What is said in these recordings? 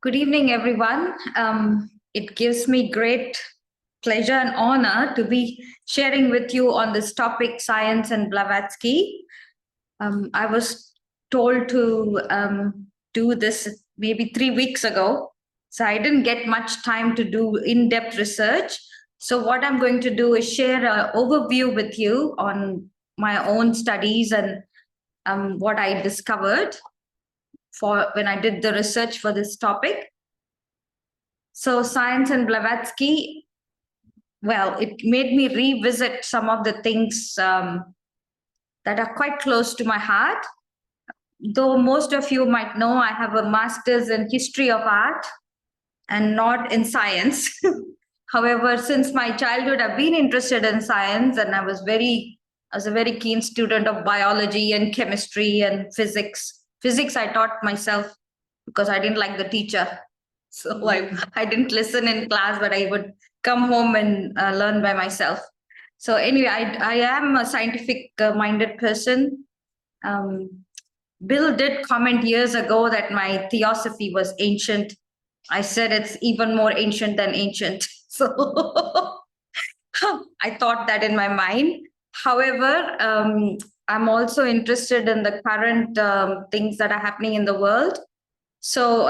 Good evening, everyone. It gives me great pleasure and honor to be sharing with you on this topic, science and Blavatsky. I was told to do this maybe 3 weeks ago, so I didn't get much time to do in-depth research. So what I'm going to do is share an overview with you on my own studies and what I discovered for when I did the research for this topic. So science and Blavatsky, well, it made me revisit some of the things that are quite close to my heart. Though most of you might know, I have a master's in history of art and not in science. However, since my childhood, I've been interested in science, and I was a very keen student of biology and chemistry and physics. Physics I taught myself because I didn't like the teacher. So I didn't listen in class, but I would come home and learn by myself. So anyway, I am a scientific minded person. Bill did comment years ago that my Theosophy was ancient. I said it's even more ancient than ancient. So I thought that in my mind. However, I'm also interested in the current things that are happening in the world. So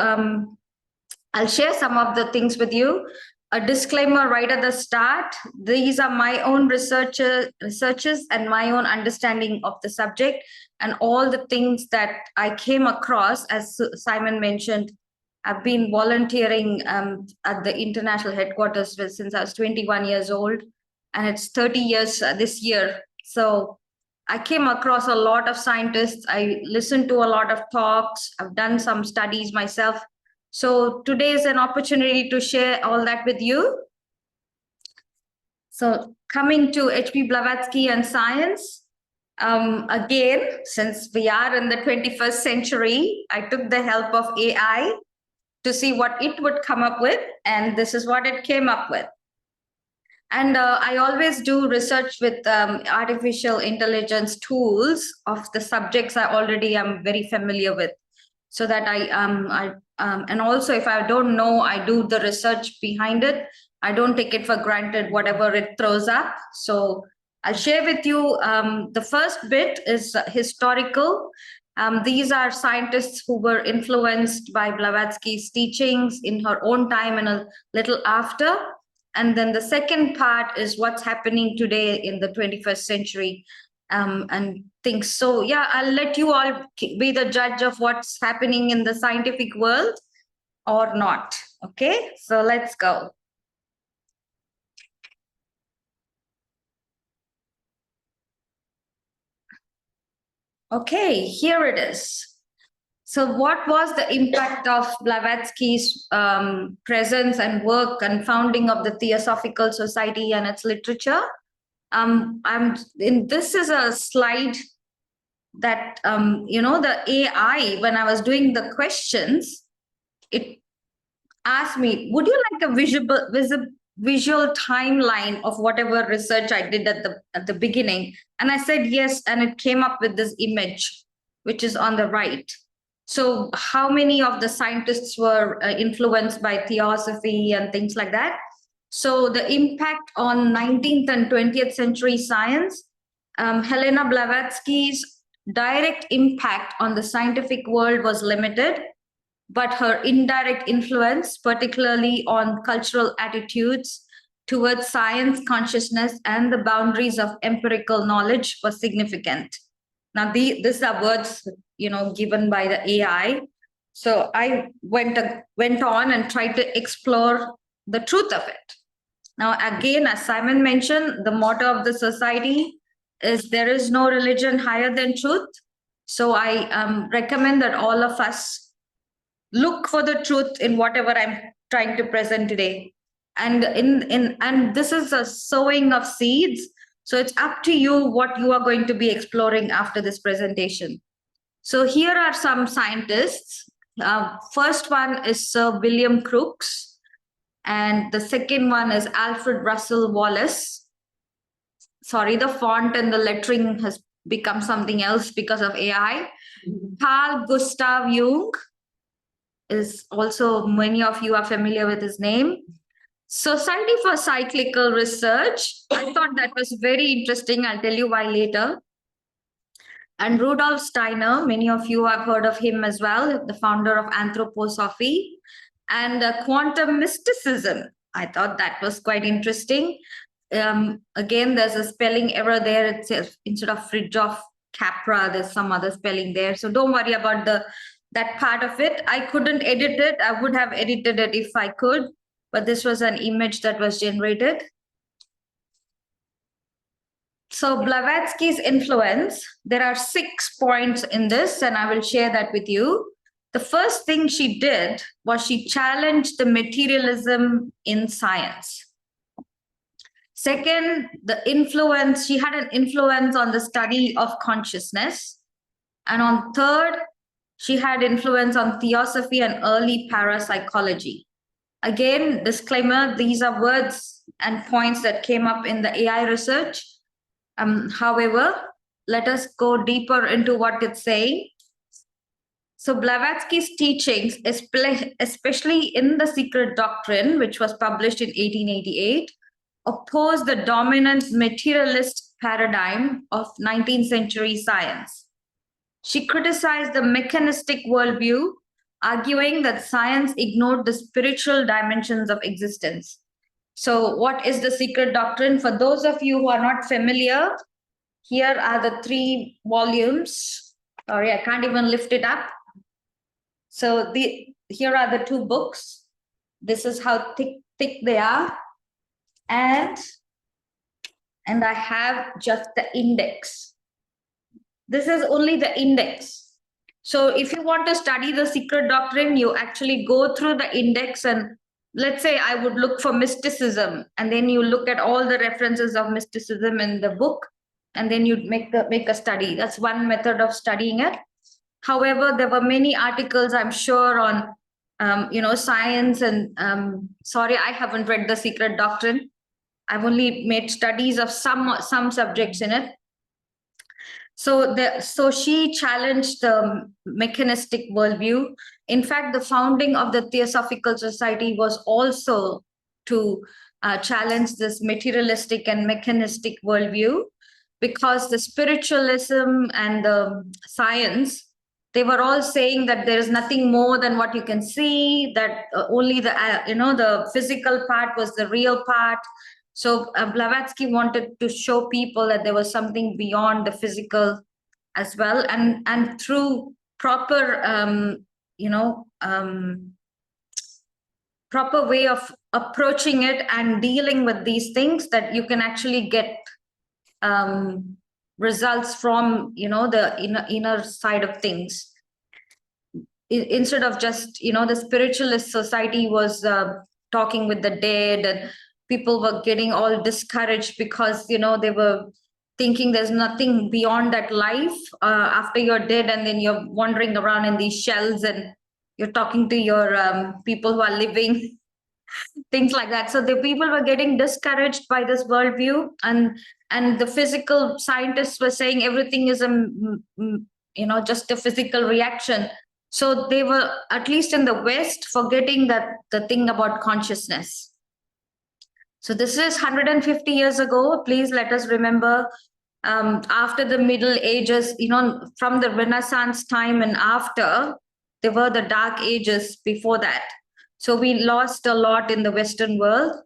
I'll share some of the things with you. A disclaimer right at the start. These are my own researches and my own understanding of the subject, and all the things that I came across, as Simon mentioned. I've been volunteering at the international headquarters since I was 21 years old, and it's 30 years this year. So I came across a lot of scientists. I listened to a lot of talks. I've done some studies myself. So today is an opportunity to share all that with you. So coming to H.P. Blavatsky and science, again, since we are in the 21st century, I took the help of AI to see what it would come up with, and this is what it came up with. And I always do research with artificial intelligence tools of the subjects I already am very familiar with, so that and also if I don't know, I do the research behind it. I don't take it for granted, whatever it throws up. So I'll share with you, the first bit is historical. These are scientists who were influenced by Blavatsky's teachings in her own time and a little after. And then the second part is what's happening today in the 21st century, and things. So yeah, I'll let you all be the judge of what's happening in the scientific world or not. Okay, so let's go. Okay, here it is. So what was the impact of Blavatsky's presence and work and founding of the Theosophical Society and its literature? This is a slide that, the AI, when I was doing the questions, it asked me, would you like a visual timeline of whatever research I did at the beginning? And I said yes, and it came up with this image, which is on the right. So how many of the scientists were influenced by Theosophy and things like that? So the impact on 19th and 20th century science, Helena Blavatsky's direct impact on the scientific world was limited, but her indirect influence, particularly on cultural attitudes towards science, consciousness, and the boundaries of empirical knowledge, was significant. Now, these are words, given by the AI. So I went on and tried to explore the truth of it. Now, again, as Simon mentioned, the motto of the society is there is no religion higher than truth. So I recommend that all of us look for the truth in whatever I'm trying to present today. And and this is a sowing of seeds. So it's up to you what you are going to be exploring after this presentation. So here are some scientists. First one is Sir William Crookes, and the second one is Alfred Russel Wallace. Sorry, the font and the lettering has become something else because of AI. Carl Gustav Jung, is also, many of you are familiar with his name. Society for Cyclical Research. I thought that was very interesting. I'll tell you why later. And Rudolf Steiner, many of you have heard of him as well, the founder of Anthroposophy. And quantum mysticism. I thought that was quite interesting. Again, there's a spelling error there. It says instead of Fridtjof Capra, there's some other spelling there. So don't worry about that part of it. I couldn't edit it. I would have edited it if I could, but this was an image that was generated. So Blavatsky's influence, there are 6 points in this, and I will share that with you. The first thing she did was she challenged the materialism in science. Second, she had an influence on the study of consciousness. And on third, she had influence on Theosophy and early parapsychology. Again, disclaimer, these are words and points that came up in the AI research. However, let us go deeper into what it's saying. So Blavatsky's teachings, especially in The Secret Doctrine, which was published in 1888, opposed the dominant materialist paradigm of 19th century science. She criticized the mechanistic worldview, arguing that science ignored the spiritual dimensions of existence. So what is The Secret Doctrine? For those of you who are not familiar, here are the 3 volumes. Sorry, I can't even lift it up. So here are the 2 books. This is how thick they are. And I have just the index. This is only the index. So if you want to study The Secret Doctrine, you actually go through the index, and let's say I would look for mysticism, and then you look at all the references of mysticism in the book, and then you make a study. That's one method of studying it. However, there were many articles, I'm sure, on science, and sorry, I haven't read The Secret Doctrine. I've only made studies of some subjects in it. So she challenged the mechanistic worldview. In fact, the founding of the Theosophical Society was also to challenge this materialistic and mechanistic worldview, because the spiritualism and the science, they were all saying that there is nothing more than what you can see, that only the physical part was the real part. So Blavatsky wanted to show people that there was something beyond the physical as well, and through proper proper way of approaching it and dealing with these things, that you can actually get results from the inner side of things, instead of just the spiritualist society was talking with the dead, and people were getting all discouraged because they were thinking there's nothing beyond that life after you're dead, and then you're wandering around in these shells and you're talking to your people who are living, things like that. So the people were getting discouraged by this worldview, and the physical scientists were saying everything is just a physical reaction. So they were, at least in the West, forgetting that the thing about consciousness. So this is 150 years ago. Please let us remember, after the Middle Ages, from the Renaissance time and after, there were the Dark Ages before that. So we lost a lot in the Western world.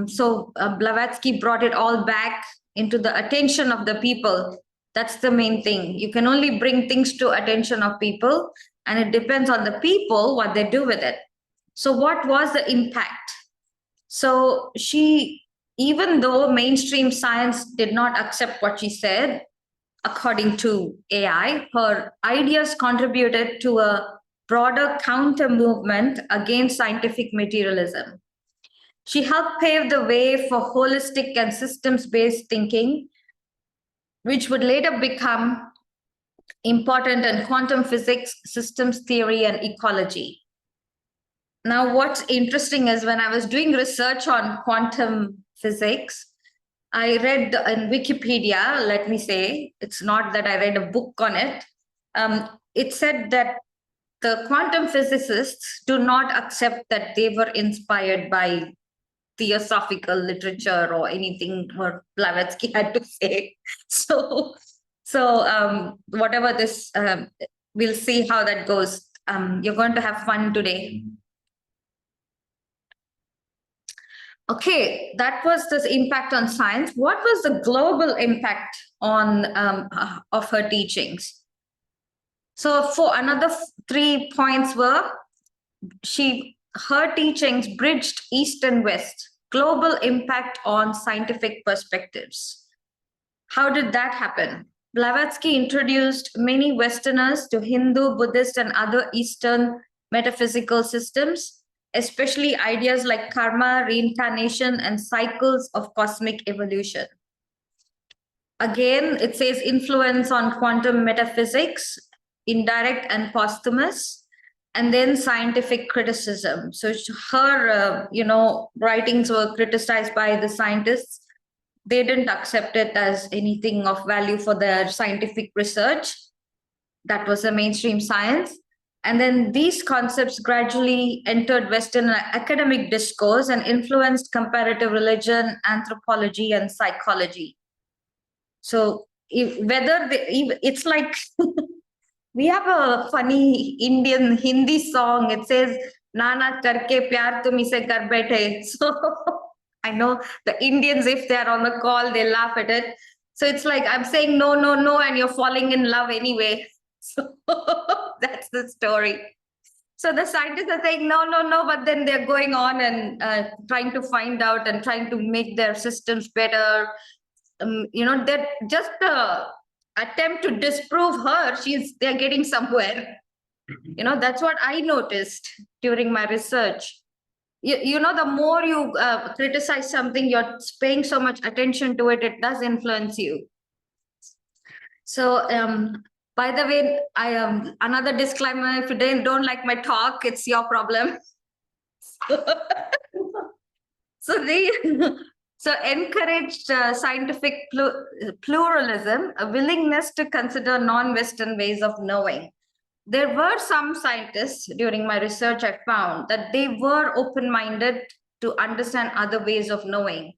So Blavatsky brought it all back into the attention of the people. That's the main thing. You can only bring things to attention of people, and it depends on the people what they do with it. So what was the impact? So she, even though mainstream science did not accept what she said, according to AI, her ideas contributed to a broader counter movement against scientific materialism. She helped pave the way for holistic and systems-based thinking, which would later become important in quantum physics, systems theory, and ecology. Now, what's interesting is when I was doing research on quantum physics, I read in Wikipedia, let me say, it's not that I read a book on it. It said that the quantum physicists do not accept that they were inspired by theosophical literature or anything what Blavatsky had to say. So whatever this, we'll see how that goes. You're going to have fun today. Okay, that was this impact on science. What was the global impact on of her teachings? So for another 3 points were her teachings bridged East and West, global impact on scientific perspectives. How did that happen? Blavatsky introduced many Westerners to Hindu, Buddhist, and other Eastern metaphysical systems, especially ideas like karma, reincarnation, and cycles of cosmic evolution. Again, it says influence on quantum metaphysics, indirect and posthumous, and then scientific criticism. So her, writings were criticized by the scientists. They didn't accept it as anything of value for their scientific research. That was the mainstream science. And then these concepts gradually entered Western academic discourse and influenced comparative religion, anthropology, and psychology. So it's like we have a funny Indian Hindi song. It says, Nana karke pyar tum ise kar baithe. So I know the Indians, if they're on the call, they laugh at it. So it's like I'm saying no, no, no, and you're falling in love anyway. So that's the story. So the scientists are saying no, no, no, but then they're going on and trying to find out and trying to make their systems better. They're just attempt to disprove her. They're getting somewhere. That's what I noticed during my research. The more you criticize something, you're paying so much attention to it, it does influence you. So by the way, I another disclaimer, if you don't like my talk, it's your problem. So encouraged scientific pluralism, a willingness to consider non-Western ways of knowing. There were some scientists during my research, I found that they were open-minded to understand other ways of knowing.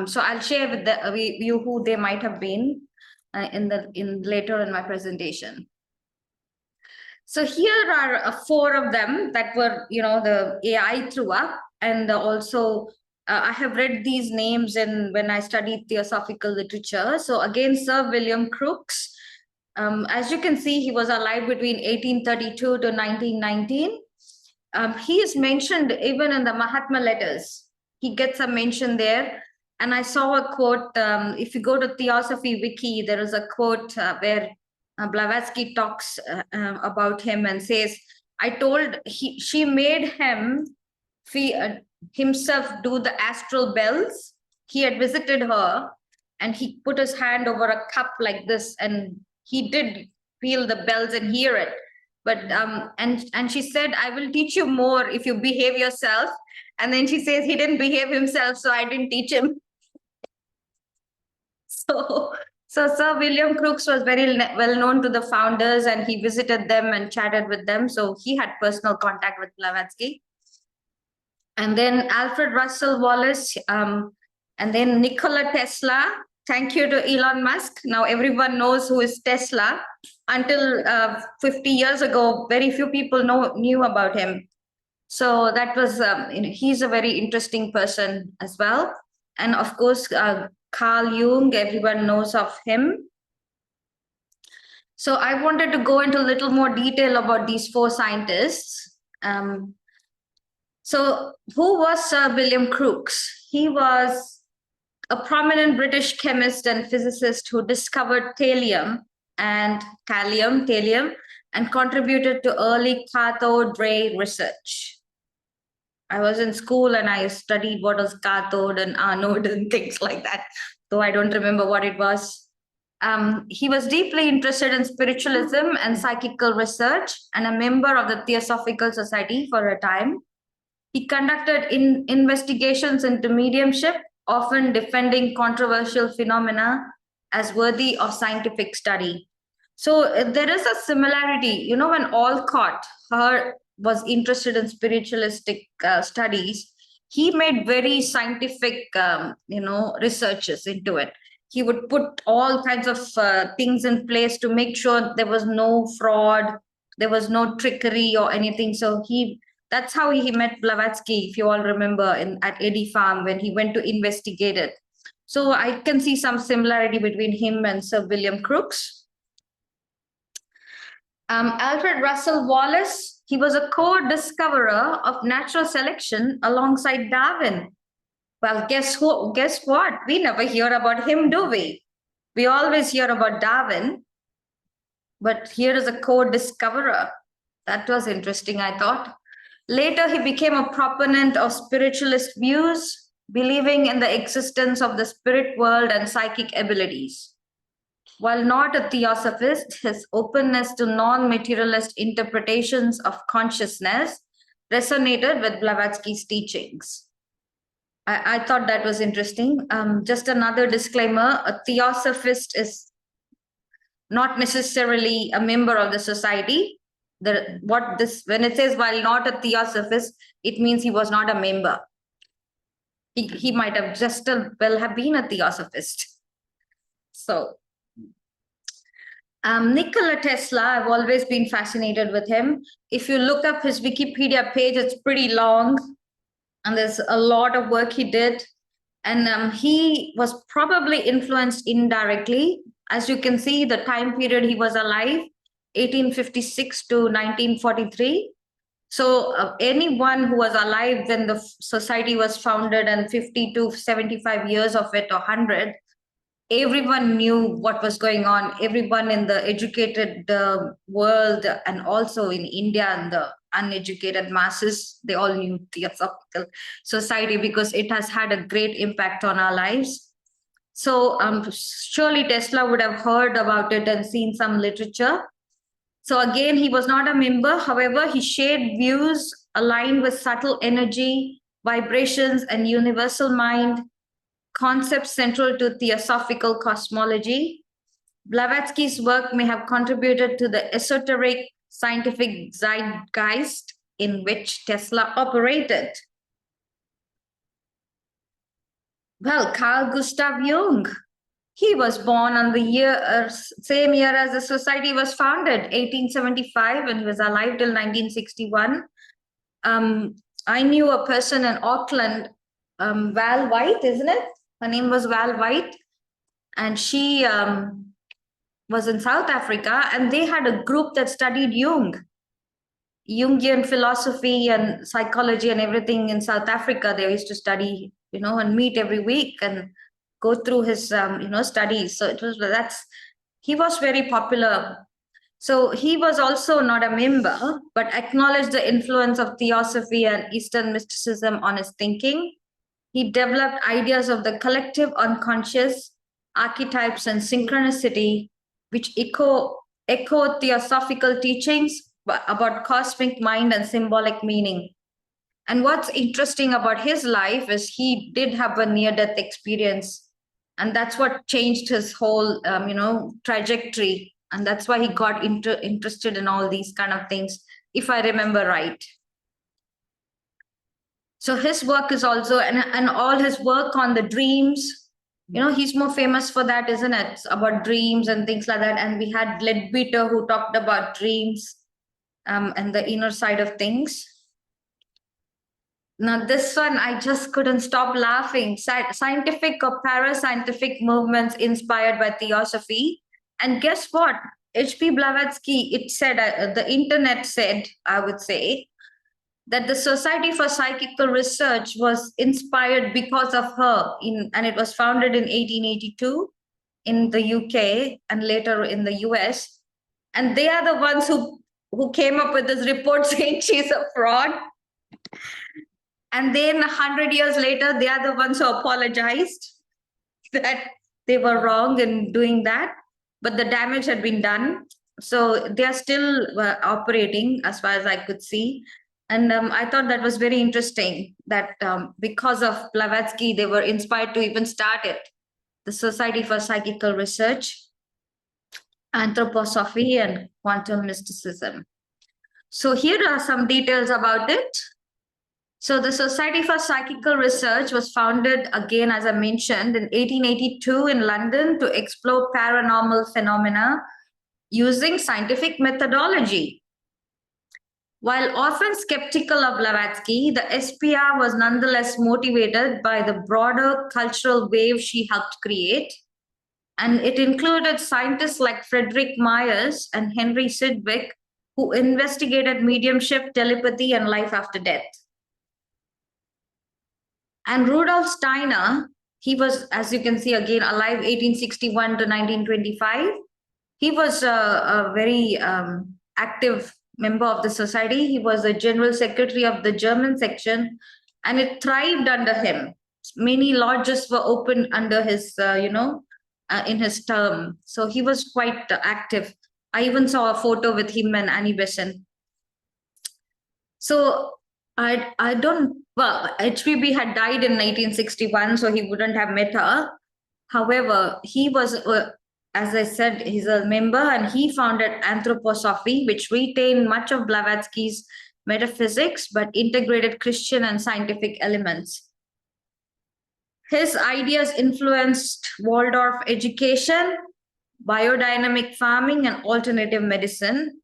So I'll share with you who they might have been later in my presentation. So here are 4 of them that were, the AI threw up, and also I have read these names when I studied theosophical literature. So again, Sir William Crookes. As you can see, he was alive between 1832 to 1919. He is mentioned even in the Mahatma letters. He gets a mention there. And I saw a quote, if you go to Theosophy Wiki, there is a quote where Blavatsky talks about him and says, she made him himself do the astral bells. He had visited her and he put his hand over a cup like this, and he did feel the bells and hear it. But and she said, I will teach you more if you behave yourself. And then she says he didn't behave himself, so I didn't teach him. So Sir William Crookes was very well known to the founders, and he visited them and chatted with them. So he had personal contact with Blavatsky. And then Alfred Russel Wallace, and then Nikola Tesla. Thank you to Elon Musk. Now everyone knows who is Tesla. Until 50 years ago, very few people knew about him. So that was, he's a very interesting person as well. And of course, Carl Jung, everyone knows of him. So I wanted to go into a little more detail about these 4 scientists. So who was Sir William Crookes? He was a prominent British chemist and physicist who discovered thallium, and contributed to early cathode ray research. I was in school and I studied what was cathode and anode and things like that, though I don't remember what it was. He was deeply interested in spiritualism and psychical research, and a member of the Theosophical Society for a time. He conducted investigations into mediumship, often defending controversial phenomena as worthy of scientific study. So there is a similarity, when Alcott was interested in spiritualistic studies, he made very scientific, researches into it. He would put all kinds of things in place to make sure there was no fraud, there was no trickery or anything. So that's how he met Blavatsky, if you all remember, at Eddy Farm when he went to investigate it. So I can see some similarity between him and Sir William Crookes. Alfred Russel Wallace, he was a co-discoverer of natural selection alongside Darwin. Well, guess what? We never hear about him, do we? We always hear about Darwin, but here is a co-discoverer. That was interesting, I thought. Later, he became a proponent of spiritualist views, believing in the existence of the spirit world and psychic abilities. While not a theosophist, his openness to non-materialist interpretations of consciousness resonated with Blavatsky's teachings. I thought that was interesting. Just another disclaimer, a theosophist is not necessarily a member of the society. When it says while not a theosophist, it means he was not a member. He might have just well have been a theosophist. So Nikola Tesla, I've always been fascinated with him. If you look up his Wikipedia page, it's pretty long, and there's a lot of work he did. And he was probably influenced indirectly. As you can see, the time period he was alive, 1856 to 1943. So anyone who was alive when the society was founded and 50 to 75 years of it or 100, everyone knew what was going on. Everyone in the educated world and also in India and the uneducated masses, they all knew Theosophical Society because it has had a great impact on our lives. So surely Tesla would have heard about it and seen some literature. So again, he was not a member. However, he shared views aligned with subtle energy, vibrations, and universal mind, concepts central to theosophical cosmology. Blavatsky's work may have contributed to the esoteric scientific zeitgeist in which Tesla operated. Well, Carl Gustav Jung, he was born on the same year as the society was founded, 1875, and he was alive till 1961. I knew a person in Auckland, Val White, isn't it? Her name was Val White, and she was in South Africa, and they had a group that studied Jungian philosophy and psychology and everything in South Africa. They used to study, and meet every week and go through his, studies. So he was very popular. So he was also not a member, but acknowledged the influence of Theosophy and Eastern mysticism on his thinking. He developed ideas of the collective unconscious, archetypes, and synchronicity, which echo theosophical teachings about cosmic mind and symbolic meaning. And what's interesting about his life is he did have a near-death experience, and that's what changed his whole, trajectory. And that's why he got interested in all these kind of things, if I remember right. So his work is also, and all his work on the dreams, he's more famous for that, isn't it? About dreams and things like that. And we had Leadbeater who talked about dreams and the inner side of things. Now, this one, I just couldn't stop laughing. Scientific or parascientific movements inspired by Theosophy. And guess what? H.P. Blavatsky, it said, the internet said, I would say, that the Society for Psychical Research was inspired because of her, and it was founded in 1882 in the UK and later in the US. And they are the ones who came up with this report saying she's a fraud. And then 100 years later, they are the ones who apologized that they were wrong in doing that, but the damage had been done. So they are still operating as far as I could see. And I thought that was very interesting that because of Blavatsky, they were inspired to even start it, the Society for Psychical Research. anthroposophy and quantum mysticism. So here are some details about it. So the Society for Psychical Research was founded again, as I mentioned, in 1882 in London to explore paranormal phenomena using scientific methodology. While often skeptical of Blavatsky, the SPR was nonetheless motivated by the broader cultural wave she helped create. And it included scientists like Frederick Myers and Henry Sidgwick, who investigated mediumship, telepathy, and life after death. And Rudolf Steiner, he was, as you can see again, alive 1861 to 1925. He was a very active member of the society. He was the general secretary of the German section, and it thrived under him. Many lodges were opened under his, in his term. So he was quite active. I even saw a photo with him and Annie Besant. So I don't, well, HPB had died in 1961, so he wouldn't have met her. However, he was, as I said, he's a member, and he founded Anthroposophy, which retained much of Blavatsky's metaphysics but integrated Christian and scientific elements. His ideas influenced Waldorf education, biodynamic farming, and alternative medicine,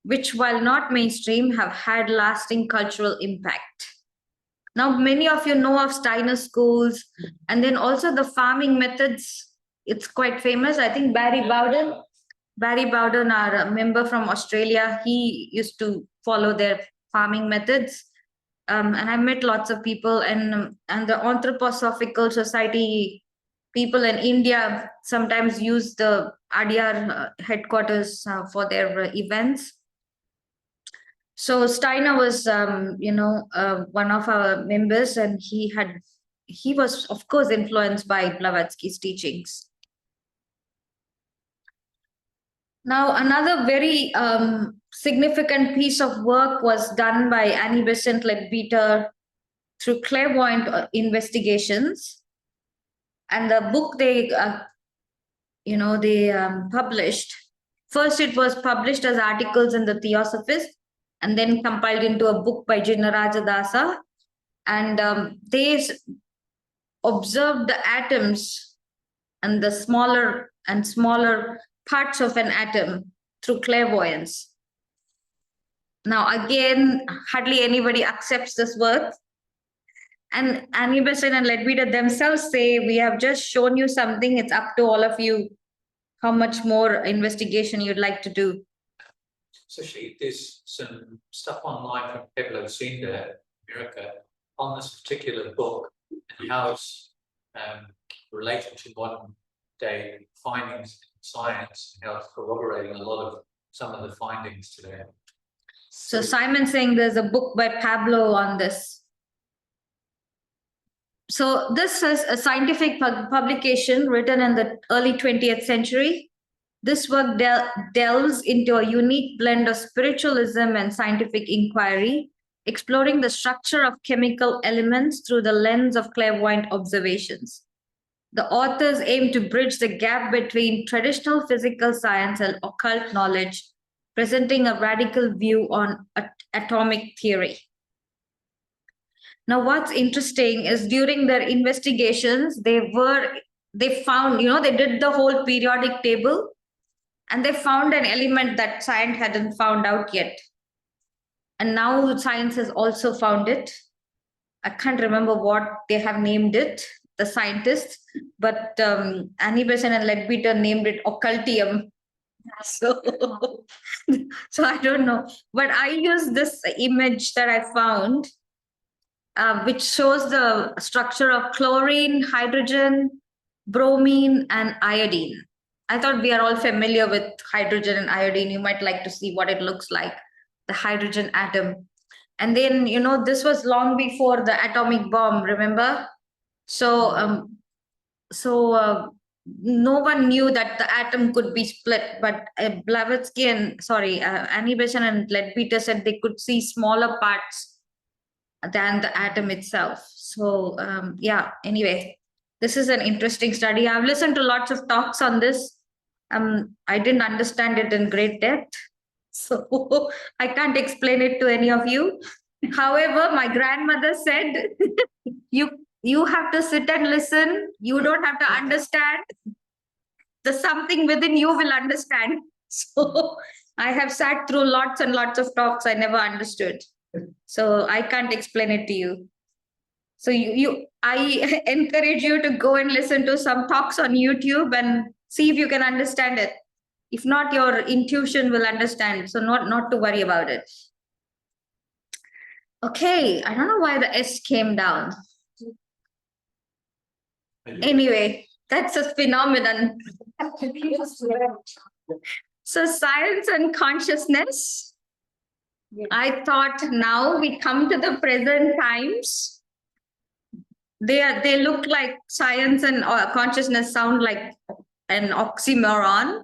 which, while not mainstream, have had lasting cultural impact. Now, many of you know of Steiner schools, and then also the farming methods. It's quite famous. I think Barry Bowden, our member from Australia, he used to follow their farming methods. And I met lots of people, and the Anthroposophical Society people in India sometimes use the Adyar headquarters for their events. So Steiner was, one of our members, and he was, of course, influenced by Blavatsky's teachings. Now, another very significant piece of work was done by Annie Besant Leadbeater through clairvoyant investigations, and the book they published. First, it was published as articles in the Theosophy, and then compiled into a book by Jinnaraja Dasa. And they observed the atoms and the smaller and smaller parts of an atom through clairvoyance. Now, again, hardly anybody accepts this work. And Annie Besant and Leadbeater themselves say, we have just shown you something. It's up to all of you how much more investigation you'd like to do. So there's some stuff online from people who've seen the America on this particular book and how it's related to modern day findings in science, and how it's corroborating a lot of some of the findings today. So Simon's saying there's a book by Pablo on this. So this is a scientific publication written in the early 20th century. This work delves into a unique blend of spiritualism and scientific inquiry, exploring the structure of chemical elements through the lens of clairvoyant observations. The authors aim to bridge the gap between traditional physical science and occult knowledge, presenting a radical view on atomic theory. Now, what's interesting is during their investigations, they found, they did the whole periodic table, and they found an element that science hadn't found out yet. And now science has also found it. I can't remember what they have named it, the scientists, but Annie Besant and Leadbeater named it occultium. So I don't know. But I use this image that I found, which shows the structure of chlorine, hydrogen, bromine, and iodine. I thought we are all familiar with hydrogen and iodine. You might like to see what it looks like, the hydrogen atom. And then, this was long before the atomic bomb, remember? So, no one knew that the atom could be split, but Blavatsky and, Annie Besant and Leadbeater said they could see smaller parts than the atom itself. So, anyway, this is an interesting study. I've listened to lots of talks on this. I didn't understand it in great depth, so I can't explain it to any of you. However, my grandmother said, you have to sit and listen. You don't have to understand. The something within you will understand. So I have sat through lots and lots of talks I never understood. So I can't explain it to you. So I encourage you to go and listen to some talks on YouTube and see if you can understand it. If not, your intuition will understand. So not to worry about it. Okay, I don't know why the S came down. Anyway, that's a phenomenon. So science and consciousness. I thought now we come to the present times. They look like science and consciousness sound like an oxymoron.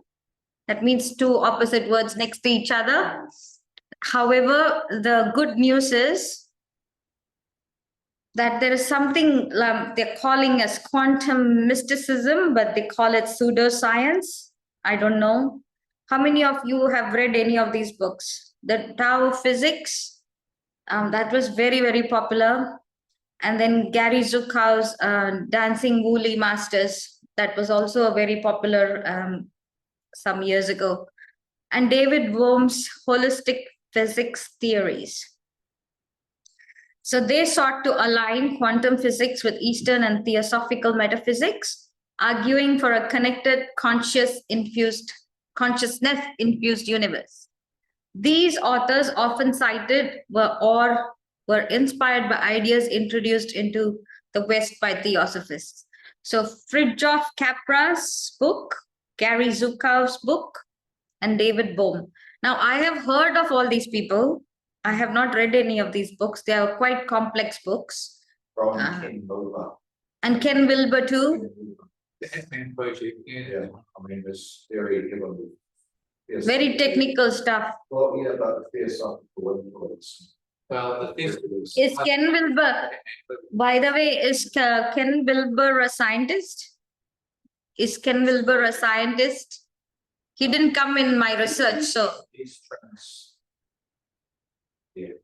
That means two opposite words next to each other. However, the good news is that there is something they're calling as quantum mysticism, but they call it pseudoscience. I don't know. How many of you have read any of these books? The Tao Physics, that was very, very popular. And then Gary Zukau's Dancing Woolly Masters, that was also a very popular some years ago. And David Bohm's Holistic Physics Theories. So they sought to align quantum physics with Eastern and Theosophical metaphysics, arguing for a connected, consciousness-infused universe. These authors often cited were inspired by ideas introduced into the West by Theosophists. So Fritjof Capra's book, Gary Zukau's book, and David Bohm. Now, I have heard of all these people. I have not read any of these books. They are quite complex books. Ken Wilber. And Ken Wilber too. The Ant-Man project, Yeah, I mean, it's very heavily. Very technical stuff. Well, yeah, but theosophical influence. Well, the Is Ken Wilber, by the way, is Ken Wilber a scientist? Is Ken Wilber a scientist? He didn't come in my research, so. He's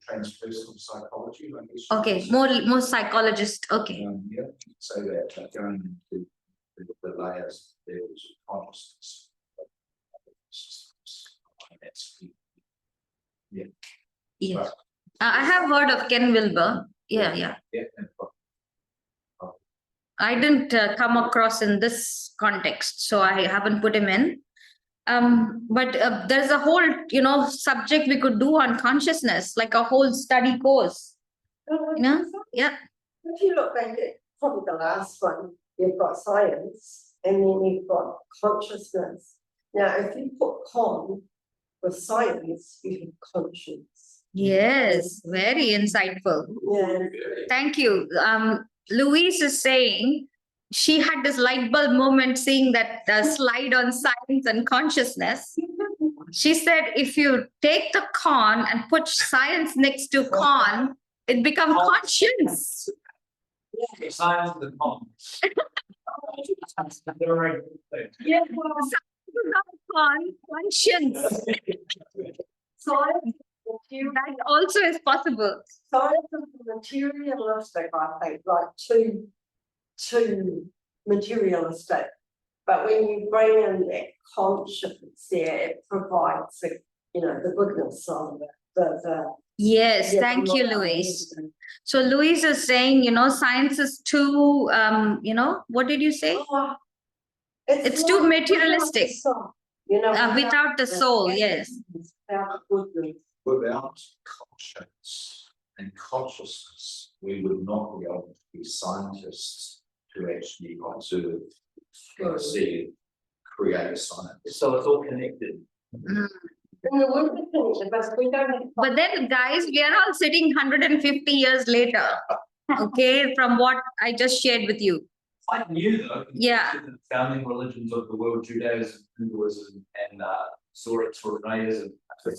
transpersonal psychology. Like Okay, more psychologist. Okay. Yeah, so that going into the layers of consciousness. Yeah. Yes. Right. I have heard of Ken Wilber. Yeah. Yeah. I didn't come across in this context, so I haven't put him in. But there's a whole, subject we could do on consciousness, like a whole study course. Yeah. If you look back at probably the last one, you've got science and then you've got consciousness. Now, if you put con with science, you have conscience. Yes, very insightful. Yeah. Thank you. Louise is saying she had this light bulb moment seeing that slide on science and consciousness. She said, if you take the con and put science next to con, it becomes conscience. science of the con. Yeah, conscience. Science, That also is possible. science is materialistic, I think, like too materialistic. But when you bring in that conscience there, it provides the goodness of it. Yes, thank you, Louise. So Louise is saying, science is too, what did you say? Oh, It's too materialistic. Without the soul, yes. Without goodness. Without conscience and consciousness, we would not be able to be scientists to actually observe and see, create science. So it's all connected. Mm. And the word is finished, but we don't have. But then, guys, we are all sitting 150 years later, okay, from what I just shared with you. I knew though. Yeah. The founding religions of the world, Judaism, Hinduism, and Zoroastrianism. That's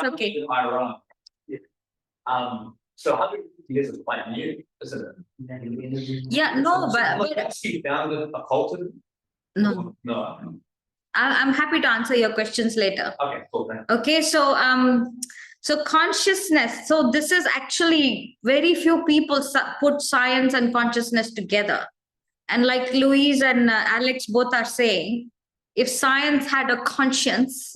okay. Iran. So 150 years is quite new, isn't it? Yeah, no, but Blavatsky founded occultism? no, No. I'm happy to answer your questions later. Okay, cool. Thanks. Okay, so consciousness. So this is actually very few people put science and consciousness together. And like Louise and Alex both are saying, if science had a conscience,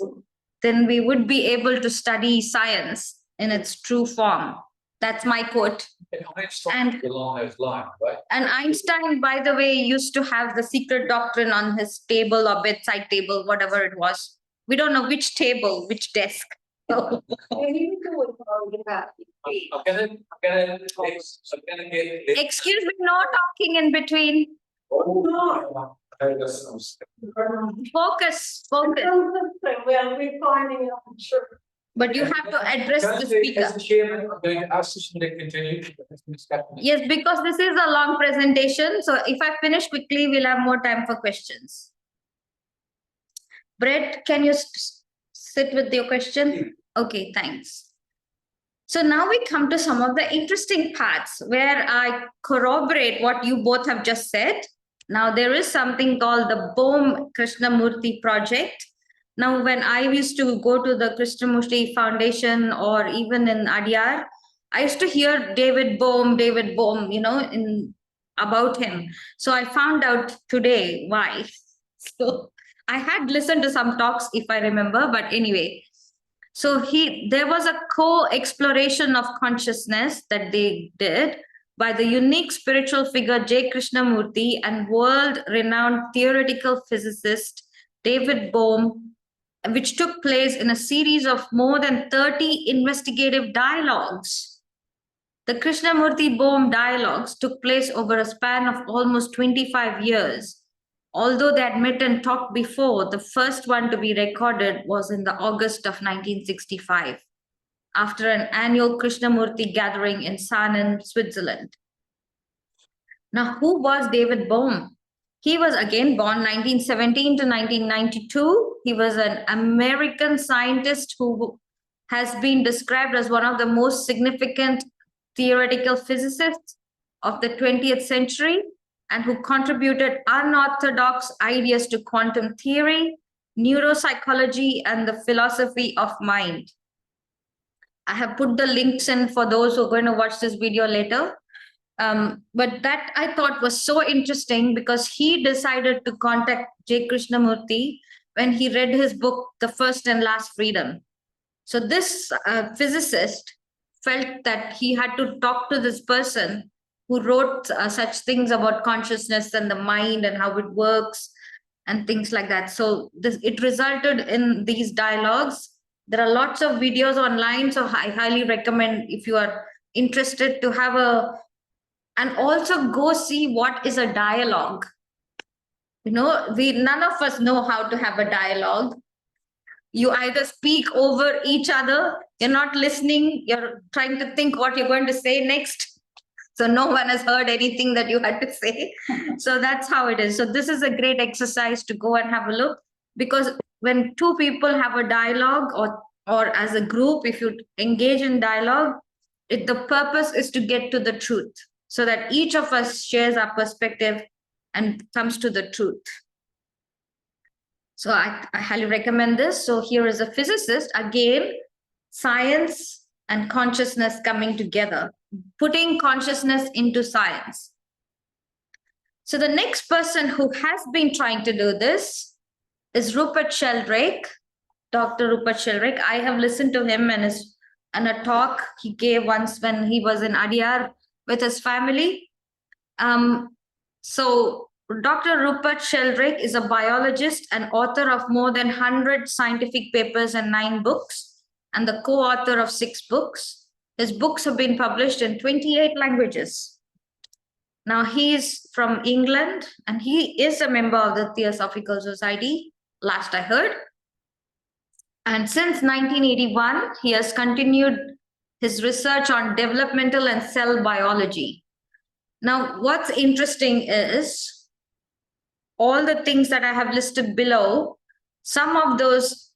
then we would be able to study science in its true form. That's my quote. And Einstein along those lines, right? And Einstein, by the way, used to have the secret doctrine on his table or bedside table, whatever it was. We don't know which table, which desk. And you can look on about I'm gonna get. Excuse me, no talking in between. Focus. Well, we're finding out, sure. But you have to address the As speaker. the chairman, I'm going to ask Sushma to continue. Yes, because this is a long presentation. So if I finish quickly, we'll have more time for questions. Brett, can you sit with your question? Okay, thanks. So now we come to some of the interesting parts where I corroborate what you both have just said. Now there is something called the Bohm Krishnamurti project. Now, when I used to go to the Krishnamurti Foundation or even in Adyar, I used to hear David Bohm, you know, about him. So I found out today why. So I had listened to some talks, if I remember, but anyway. So there was a co-exploration of consciousness that they did by the unique spiritual figure J. Krishnamurti and world-renowned theoretical physicist David Bohm, which took place in a series of more than 30 investigative dialogues. The Krishnamurti-Bohm dialogues took place over a span of almost 25 years. Although they had met and talked before, the first one to be recorded was in the August of 1965, after an annual Krishnamurti gathering in Sarnen, Switzerland. Now, who was David Bohm? He was again born 1917 to 1992. He was an American scientist who has been described as one of the most significant theoretical physicists of the 20th century and who contributed unorthodox ideas to quantum theory, neuropsychology, and the philosophy of mind. I have put the links in for those who are going to watch this video later. But that I thought was so interesting because he decided to contact J. Krishnamurti when he read his book, The First and Last Freedom. So this physicist felt that he had to talk to this person who wrote such things about consciousness and the mind and how it works and things like that. So it resulted in these dialogues. There are lots of videos online, so I highly recommend if you are interested to have and also go see what is a dialogue. You know, none of us know how to have a dialogue. You either speak over each other, you're not listening, you're trying to think what you're going to say next. So no one has heard anything that you had to say. So that's how it is. So this is a great exercise to go and have a look, because when two people have a dialogue or as a group, if you engage in dialogue, the purpose is to get to the truth, so that each of us shares our perspective and comes to the truth. So I highly recommend this. So here is a physicist, again, science and consciousness coming together, putting consciousness into science. So the next person who has been trying to do this is Rupert Sheldrake, Dr. Rupert Sheldrake. I have listened to him and a talk he gave once when he was in Adyar with his family. So Dr. Rupert Sheldrake is a biologist and author of more than 100 scientific papers and 9 books, and the co-author of 6 books. His books have been published in 28 languages. Now he's from England and he is a member of the Theosophical Society, last I heard. And since 1981, he has continued his research on developmental and cell biology. Now, what's interesting is all the things that I have listed below, some of those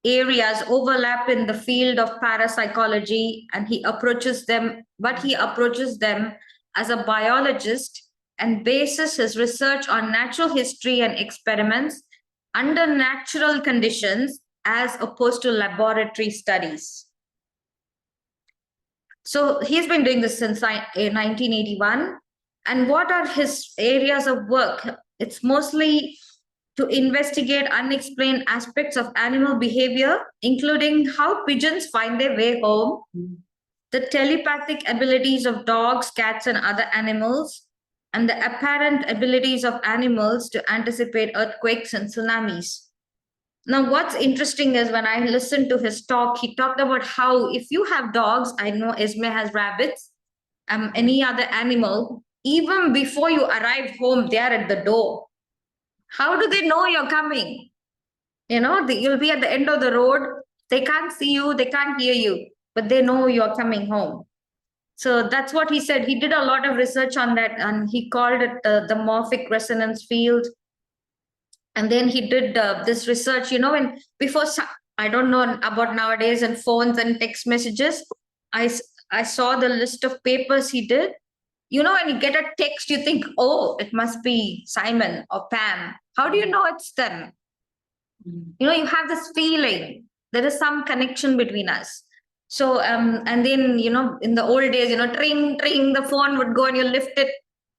areas overlap in the field of parapsychology, and he approaches them as a biologist and bases his research on natural history and experiments under natural conditions as opposed to laboratory studies. So he's been doing this since 1981. And what are his areas of work? It's mostly to investigate unexplained aspects of animal behavior, including how pigeons find their way home, the telepathic abilities of dogs, cats, and other animals, and the apparent abilities of animals to anticipate earthquakes and tsunamis. Now, what's interesting is when I listened to his talk, he talked about how if you have dogs, I know Esme has rabbits, any other animal, even before you arrive home, they are at the door. How do they know you're coming? You know, you'll be at the end of the road. They can't see you, they can't hear you, but they know you're coming home. So that's what he said. He did a lot of research on that, and he called it the morphic resonance field. And then he did this research, you know, when before, I don't know about nowadays and phones and text messages, I saw the list of papers he did. You know, when you get a text, you think, oh, it must be Simon or Pam. How do you know it's them? You know, you have this feeling there is some connection between us. So, and then, you know, in the old days, you know, tring, tring, the phone would go and you lift it.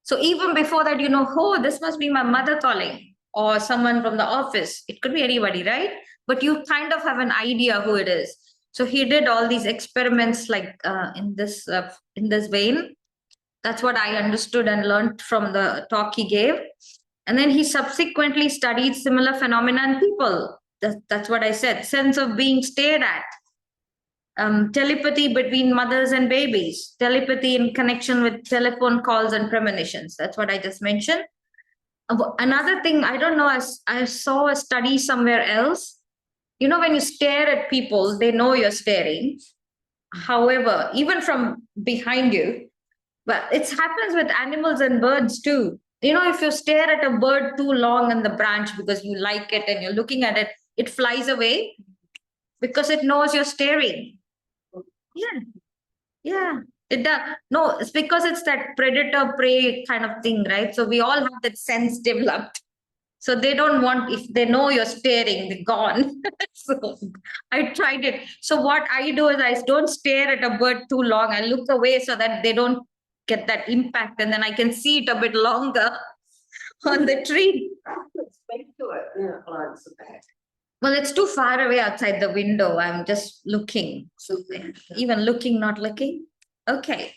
So even before that, you know, oh, this must be my mother calling or someone from the office. It could be anybody, right? But you kind of have an idea who it is. So he did all these experiments like in this vein. That's what I understood and learned from the talk he gave. And then he subsequently studied similar phenomena in people. That's what I said. Sense of being stared at. Telepathy between mothers and babies. Telepathy in connection with telephone calls and premonitions. That's what I just mentioned. Another thing, I don't know, I saw a study somewhere else. You know, when you stare at people, they know you're staring. However, even from behind you, but it happens with animals and birds too. You know, if you stare at a bird too long on the branch because you like it and you're looking at it, it flies away because it knows you're staring. Yeah, it does. No, it's because it's that predator prey kind of thing, right? So we all have that sense developed. So they don't want, if they know you're staring, they're gone. So I tried it. So what I do is I don't stare at a bird too long. I look away so that they don't get that impact, and then I can see it a bit longer on the tree. Speak to it, and it glance back. Well, it's too far away outside the window. I'm just looking. So even looking, not looking. Okay.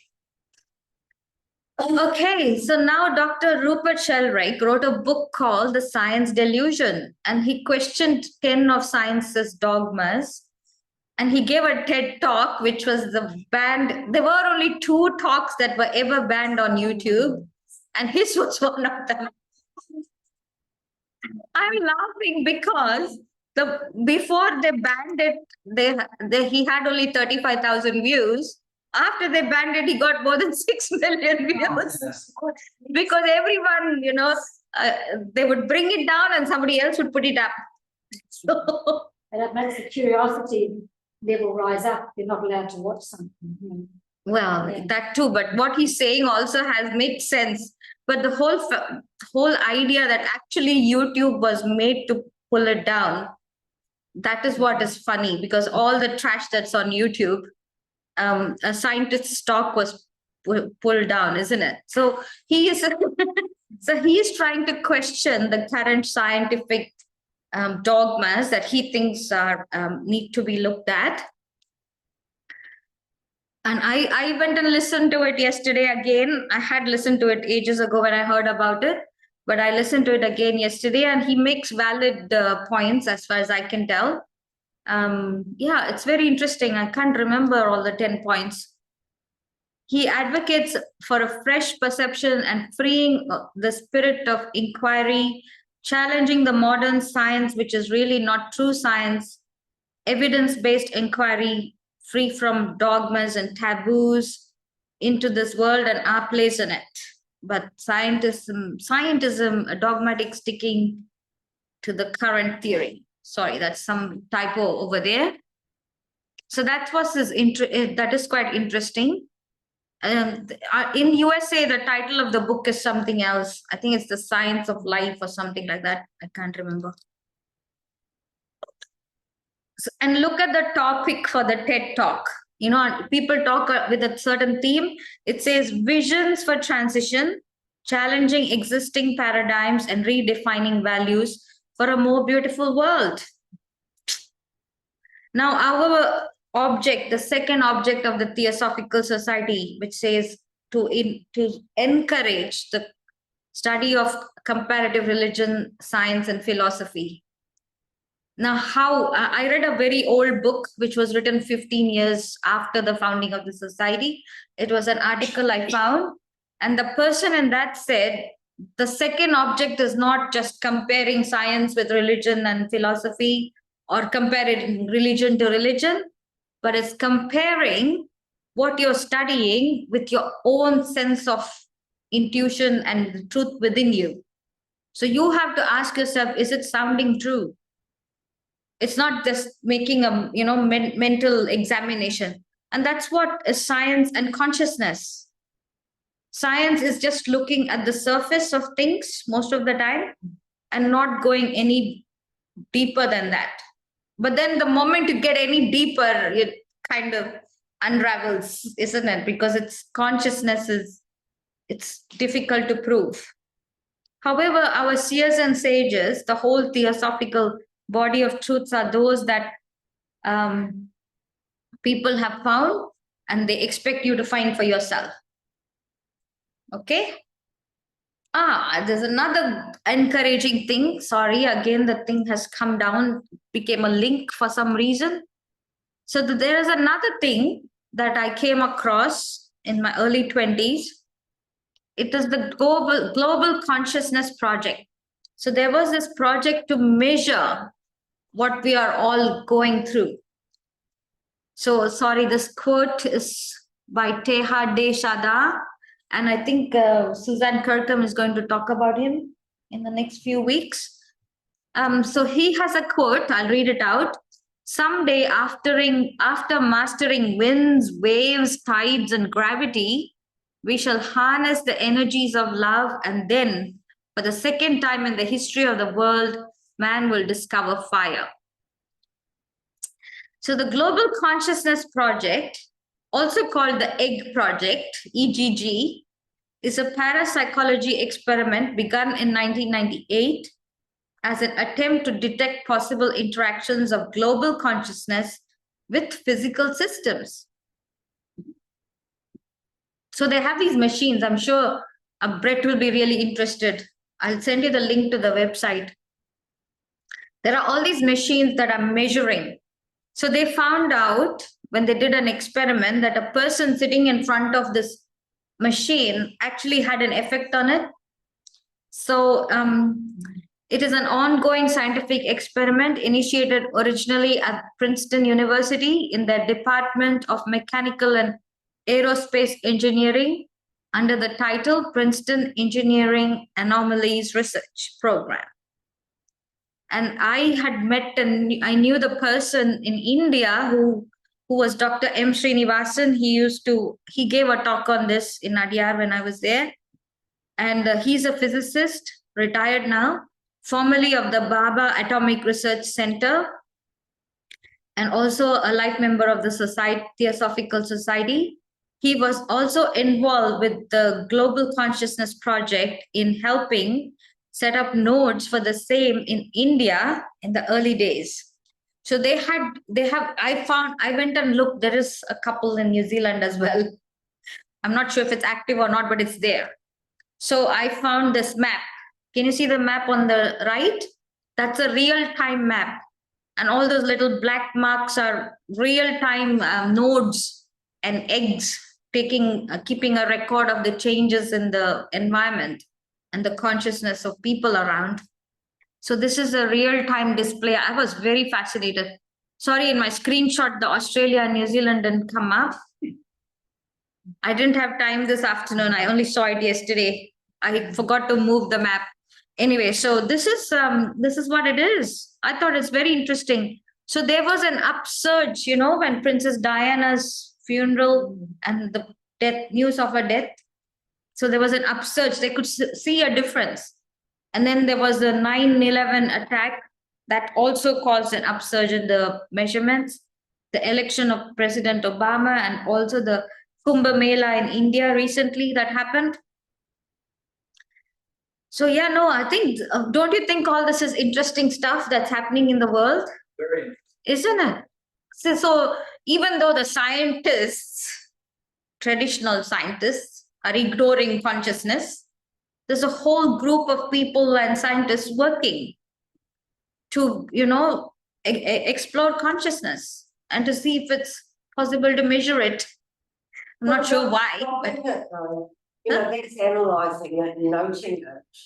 Okay, so now Dr. Rupert Sheldrake wrote a book called The Science Delusion, and he questioned 10 of science's dogmas. And he gave a TED talk, which was banned. There were only 2 talks that were ever banned on YouTube, and his was one of them. I'm laughing because before they banned it, he had only 35,000 views. After they banned it, he got more than 6 million views. Because everyone, you know, they would bring it down and somebody else would put it up. So, and it makes the curiosity level rise up. You're not allowed to watch something. Well, Yeah. that too. But what he's saying also makes sense. But the whole idea that actually YouTube was made to pull it down, that is what is funny, because all the trash that's on YouTube, a scientist's talk was pulled down, isn't it? So he is trying to question the current scientific dogmas that he thinks are need to be looked at. And I went and listened to it yesterday again. I had listened to it ages ago when I heard about it, but I listened to it again yesterday, and he makes valid points as far as I can tell. Yeah, it's very interesting. I can't remember all the 10 points. He advocates for a fresh perception and freeing the spirit of inquiry, challenging the modern science, which is really not true science, evidence-based inquiry, free from dogmas and taboos, into this world and our place in it. But scientism, a dogmatic sticking to the current theory. Sorry, that's some typo over there. So that was that is quite interesting. In USA, the title of the book is something else. I think it's The Science of Life or something like that. I can't remember. And look at the topic for the TED Talk. You know, people talk with a certain theme. It says visions for transition, challenging existing paradigms and redefining values for a more beautiful world. Now, our object, the second object of the Theosophical Society, which says to encourage the study of comparative religion, science, and philosophy. Now, I read a very old book which was written 15 years after the founding of the society. It was an article I found, and the person in that said the second object is not just comparing science with religion and philosophy or comparing religion to religion, but it's comparing what you're studying with your own sense of intuition and the truth within you. So you have to ask yourself, is it sounding true? It's not just making a mental examination. And that's what is science and consciousness. Science is just looking at the surface of things most of the time and not going any deeper than that. But then the moment you get any deeper, it kind of unravels, isn't it? Because it's difficult to prove. However, our seers and sages, the whole theosophical body of truths are those that people have found and they expect you to find for yourself. Okay? There's another encouraging thing. Sorry, again, the thing has come down, became a link for some reason. So there is another thing that I came across in my early 20s. It is the Global Consciousness Project. So there was this project to measure what we are all going through. So, sorry, this quote is by Teha De Shada, and I think Suzanne Kirkham is going to talk about him in the next few weeks. So he has a quote, I'll read it out. Someday, after mastering winds, waves, tides, and gravity, we shall harness the energies of love, and then, for the second time in the history of the world, man will discover fire. So the Global Consciousness Project, also called the EGG Project, EGG, is a parapsychology experiment begun in 1998 as an attempt to detect possible interactions of global consciousness with physical systems. So they have these machines. I'm sure Brett will be really interested. I'll send you the link to the website. There are all these machines that are measuring. So they found out when they did an experiment that a person sitting in front of this machine actually had an effect on it. So it is an ongoing scientific experiment initiated originally at Princeton University in the Department of Mechanical and Aerospace Engineering under the title Princeton Engineering Anomalies Research Program. And I had met and I knew the person in India who was Dr. M. Srinivasan. He gave a talk on this in Adyar when I was there. And he's a physicist, retired now, formerly of the Baba Atomic Research Center, and also a life member of the Theosophical Society. He was also involved with the Global Consciousness Project in helping set up nodes for the same in India in the early days. So I went and looked, there is a couple in New Zealand as well. I'm not sure if it's active or not, but it's there. So I found this map. Can you see the map on the right? That's a real-time map. And all those little black marks are real-time nodes and eggs keeping a record of the changes in the environment and the consciousness of people around. So this is a real-time display. I was very fascinated. Sorry, in my screenshot, the Australia and New Zealand didn't come up. I didn't have time this afternoon. I only saw it yesterday. I forgot to move the map. anyway, so this is what it is. I thought it's very interesting. So there was an upsurge, when Princess Diana's funeral and the news of her death. So there was an upsurge. They could see a difference. And then there was the 9/11 attack that also caused an upsurge in the measurements. The election of President Obama and also the Kumbh Mela in India recently that happened. So yeah, no, I think, don't you think all this is interesting stuff that's happening in the world? Very. Isn't it? So even though the scientists, traditional scientists, are ignoring consciousness, there's a whole group of people and scientists working to, explore consciousness and to see if it's possible to measure it. I'm not sure why, but That's analysing it, noting it,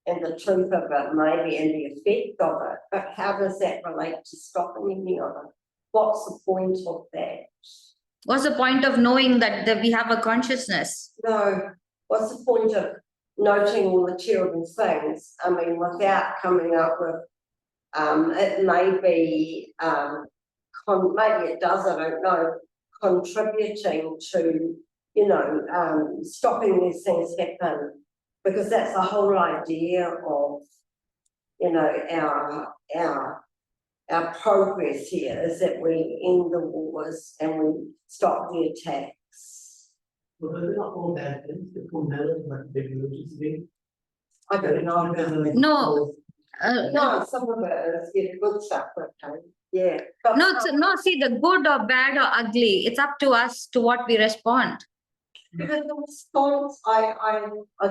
and the truth of it, maybe, and the effect of it. But how does that relate to stopping any of it? What's the point of that? what's the point of knowing that we have a consciousness? No, what's the point of noting all the terrible things? I mean, without coming up with, it may be, maybe it does, I don't know, contributing to, stopping these things happen, because that's the whole idea of, our progress here is that we end the wars and we stop the attacks. Well, they're not all bad things, they're all metal, like big religious things. I don't know. No. No, some of it is good stuff, okay, yeah. But No, see, the good or bad or ugly, it's up to us to what we respond. because the response, I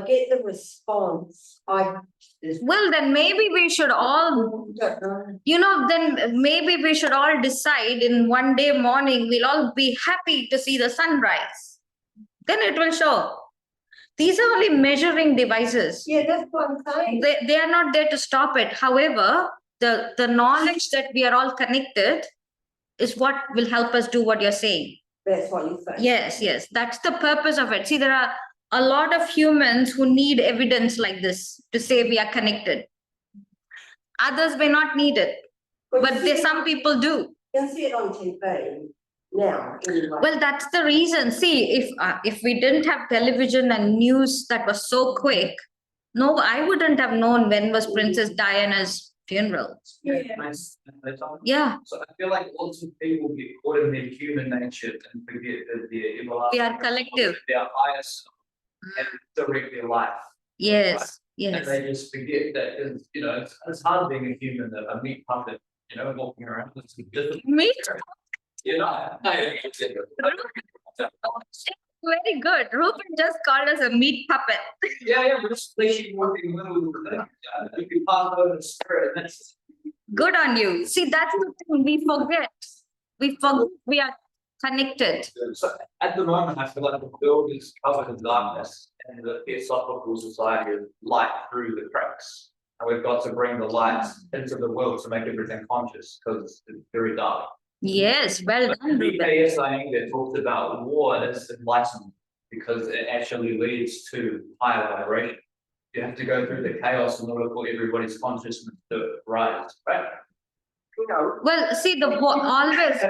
get the response, Well, then maybe we should all, don't know. then maybe we should all decide in one day morning, we'll all be happy to see the sunrise. Then it will show. These are only measuring devices. Yeah, that's what I'm saying. They are not there to stop it. However, the knowledge that we are all connected is what will help us do what you're saying. That's what you say. Yes, that's the purpose of it. See, there are a lot of humans who need evidence like this to say we are connected. Others may not need it, but some people do. You can see it on TV now, anyway. Well, that's the reason. See, if we didn't have television and news that was so quick, no, I wouldn't have known when was Princess Diana's funeral. Yeah. Yeah, So I feel like lots of people get caught in their human nature and forget that their everlasting. we are collective. Their highest and direct their life. Yes, And yes. they just forget that, it's hard being a human, a meat puppet, walking around. It's difficult. Meat. Very good. Ruben just called us a meat puppet. Yeah, we're just fleshy working little, you can pass over the spirit, and that's. Good on you. See, that's the thing we forget. We forget we are connected. So at the moment, I feel like the world is covered in darkness and the Theosophical society is light through the cracks. And we've got to bring the light into the world to make everything conscious because it's very dark. Yes, well done, The Ruben. BKS saying that talked about war as enlightenment because it actually leads to higher vibration. You have to go through the chaos in order for everybody's consciousness to rise, right? Well, see, always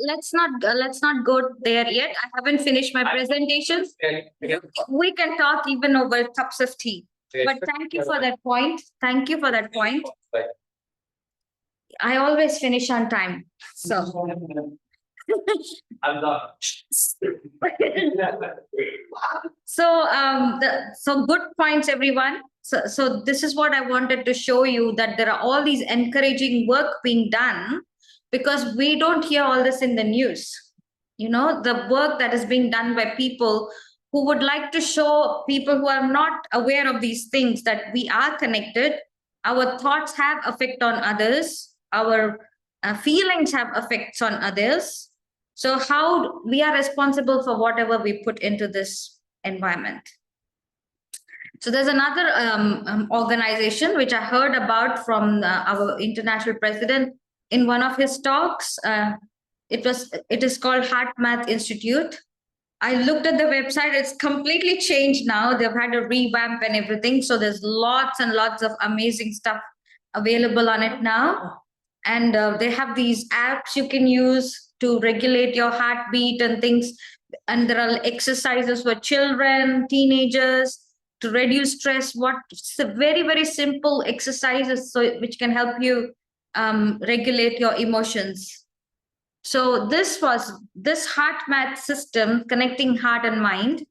let's not go there yet. I haven't finished my presentation. We can talk even over cups of tea. But thank you for that point. Thank you for that point. I always finish on time. So I'm done. so good points, everyone. So this is what I wanted to show you, that there are all these encouraging work being done because we don't hear all this in the news. The work that is being done by people who would like to show people who are not aware of these things that we are connected. Our thoughts have effect on others. Our feelings have effects on others. So how we are responsible for whatever we put into this environment. So there's another organization which I heard about from our international president in one of his talks. It is called Heart Math Institute. I looked at the website, it's completely changed now. They've had a revamp and everything. So there's lots and lots of amazing stuff available on it now. And they have these apps you can use to regulate your heartbeat and things. And there are exercises for children, teenagers to reduce stress. Very, very simple exercises which can help you regulate your emotions. So this heart math system connecting heart and mind.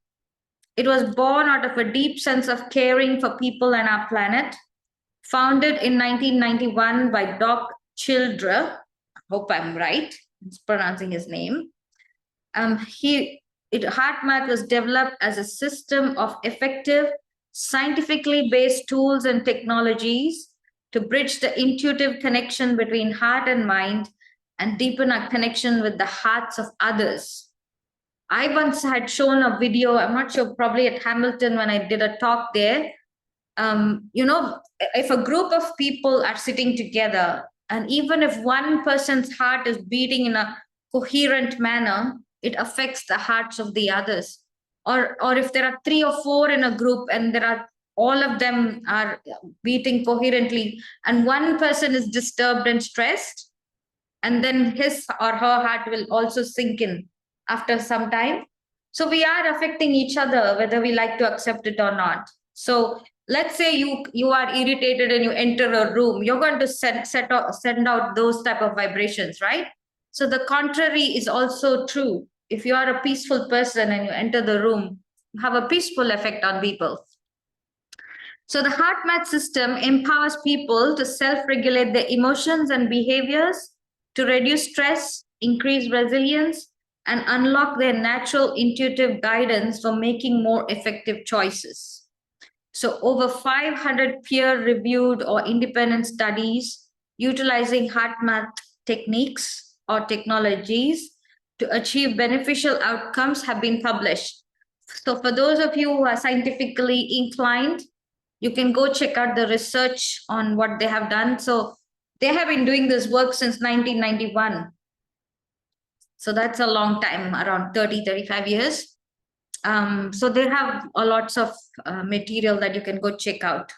It was born out of a deep sense of caring for people and our planet. Founded in 1991 by Doc Childre. I hope I'm right. It's pronouncing his name. HeartMath was developed as a system of effective, scientifically based tools and technologies to bridge the intuitive connection between heart and mind and deepen our connection with the hearts of others. I once had shown a video, I'm not sure, probably at Hamilton when I did a talk there. If a group of people are sitting together, and even if one person's heart is beating in a coherent manner, it affects the hearts of the others. Or if there are 3 or 4 in a group and all of them are beating coherently, and one person is disturbed and stressed, and then his or her heart will also sink in after some time. So we are affecting each other, whether we like to accept it or not. So let's say you are irritated and you enter a room, you're going to send out those type of vibrations, right? So the contrary is also true. If you are a peaceful person and you enter the room, you have a peaceful effect on people. So the HeartMath system empowers people to self-regulate their emotions and behaviors, to reduce stress, increase resilience, and unlock their natural intuitive guidance for making more effective choices. So over 500 peer-reviewed or independent studies utilizing HeartMath techniques or technologies to achieve beneficial outcomes have been published. So for those of you who are scientifically inclined, you can go check out the research on what they have done. So they have been doing this work since 1991. So that's a long time, around 35 years. So they have lots of material that you can go check out.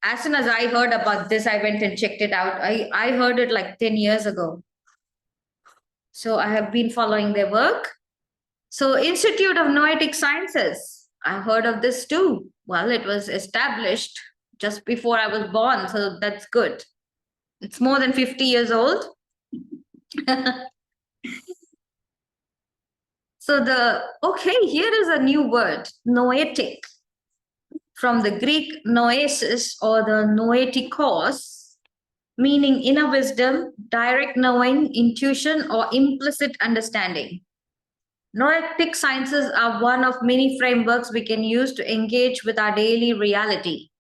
As soon as I heard about this, I went and checked it out. I heard it like 10 years ago. So I have been following their work. So Institute of Noetic Sciences, I heard of this too. Well, it was established just before I was born, so that's good. It's more than 50 years old. So here is a new word, noetic, from the Greek noesis or the noetikos, meaning inner wisdom, direct knowing, intuition, or implicit understanding. Noetic sciences are one of many frameworks we can use to engage with our daily reality.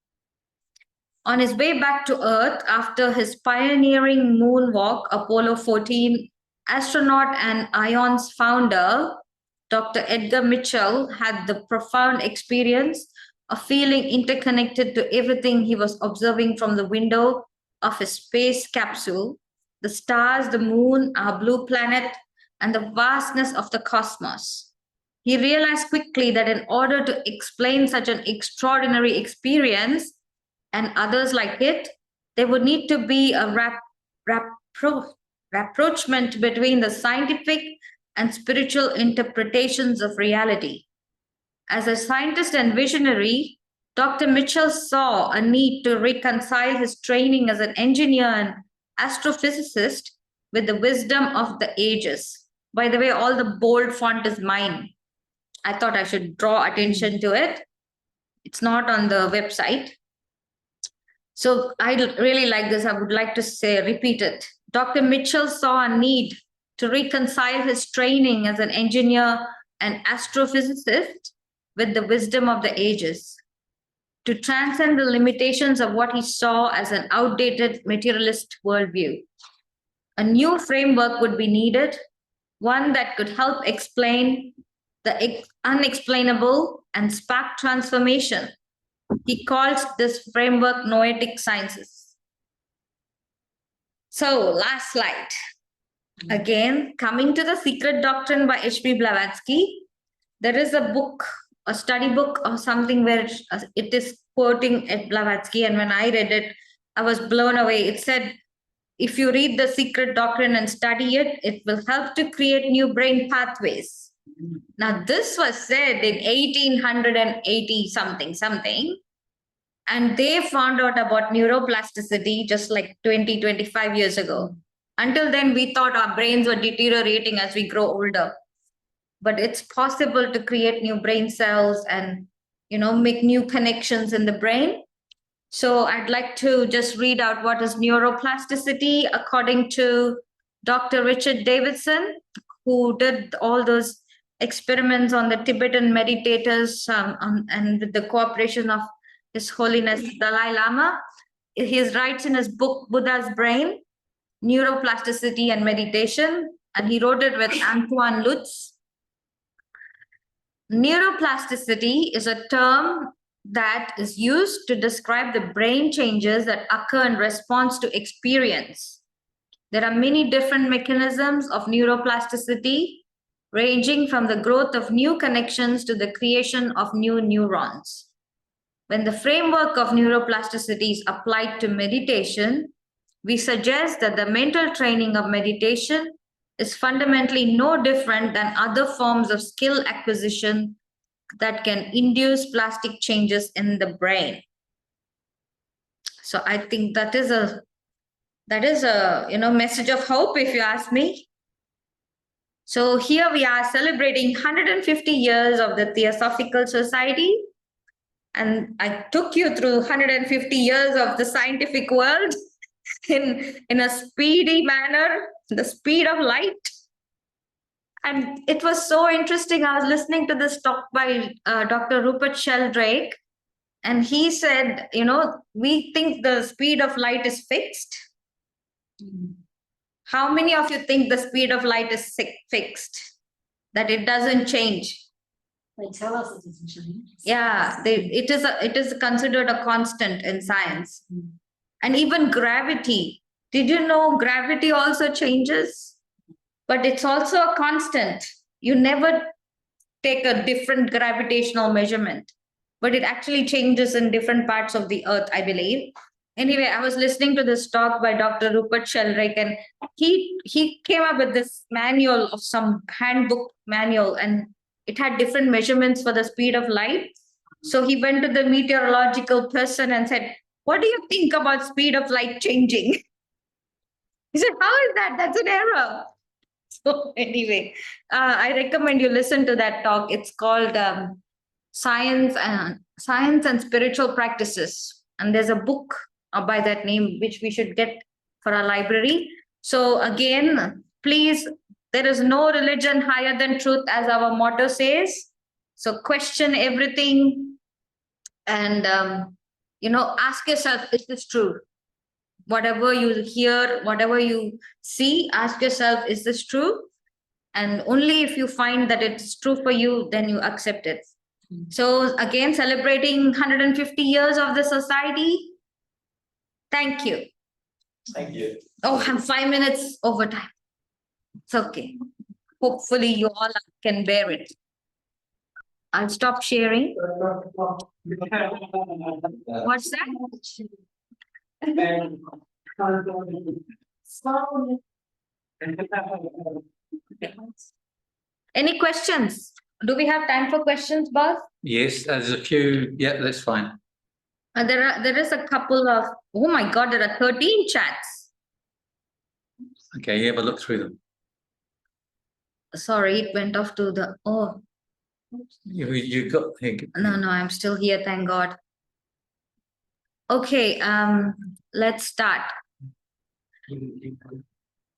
On his way back to Earth after his pioneering moonwalk, Apollo 14, astronaut and ION's founder, Dr. Edgar Mitchell, had the profound experience of feeling interconnected to everything he was observing from the window of his space capsule, the stars, the moon, our blue planet, and the vastness of the cosmos. He realized quickly that in order to explain such an extraordinary experience and others like it, there would need to be a rapprochement between the scientific and spiritual interpretations of reality. As a scientist and visionary, Dr. Mitchell saw a need to reconcile his training as an engineer and astrophysicist with the wisdom of the ages. By the way, all the bold font is mine. I thought I should draw attention to it. It's not on the website. So I really like this. I would like to repeat it. Dr. Mitchell saw a need to reconcile his training as an engineer and astrophysicist with the wisdom of the ages, to transcend the limitations of what he saw as an outdated materialist worldview. A new framework would be needed, one that could help explain the unexplainable and spark transformation. He calls this framework noetic sciences. So last slide. Again, coming to The Secret Doctrine by H.P. Blavatsky, there is a book, a study book or something where it is quoting at Blavatsky, and when I read it, I was blown away. It said, if you read The Secret Doctrine and study it, it will help to create new brain pathways. Now, this was said in 1880 something, and they found out about neuroplasticity just like 25 years ago. Until then, we thought our brains were deteriorating as we grow older. But it's possible to create new brain cells and, make new connections in the brain. So I'd like to just read out what is neuroplasticity according to Dr. Richard Davidson, who did all those experiments on the Tibetan meditators and with the cooperation of His Holiness Dalai Lama. He writes in his book, Buddha's Brain, Neuroplasticity and Meditation, and he wrote it with Antoine Lutz. Neuroplasticity is a term that is used to describe the brain changes that occur in response to experience. There are many different mechanisms of neuroplasticity, ranging from the growth of new connections to the creation of new neurons. When the framework of neuroplasticity is applied to meditation, we suggest that the mental training of meditation is fundamentally no different than other forms of skill acquisition that can induce plastic changes in the brain. So I think that is a message of hope, if you ask me. So here we are celebrating 150 years of the Theosophical Society, and I took you through 150 years of the scientific world in a speedy manner, the speed of light. And it was so interesting. I was listening to this talk by Dr. Rupert Sheldrake, and he said, we think the speed of light is fixed. How many of you think the speed of light is fixed, that it doesn't change? They tell us it doesn't change. Yeah, it is considered a constant in science. And even gravity. Did you know gravity also changes? But it's also a constant. You never take a different gravitational measurement, but it actually changes in different parts of the earth, I believe. Anyway, I was listening to this talk by Dr. Rupert Sheldrake, and he came up with this manual of some handbook manual, and it had different measurements for the speed of light. So he went to the meteorological person and said, what do you think about speed of light changing? He said, how is that? That's an error. So anyway, I recommend you listen to that talk. It's called Science and Spiritual Practices. And there's a book by that name, which we should get for our library. So again, please, there is no religion higher than truth, as our motto says. So question everything and, ask yourself, is this true? Whatever you hear, whatever you see, ask yourself, is this true? And only if you find that it's true for you, then you accept it. So again, celebrating 150 years of the society. Thank you. Thank you. Oh, I'm 5 minutes over time. It's okay. Hopefully you all can bear it. I'll stop sharing. What's that? Any questions? Do we have time for questions, Buzz? Yes, there's a few. Yeah, that's fine. There is a couple of, oh my God, there are 13 chats. Okay, yeah, but look through them. Sorry, it went off to the, You got. no, I'm still here, thank God. Okay, let's start.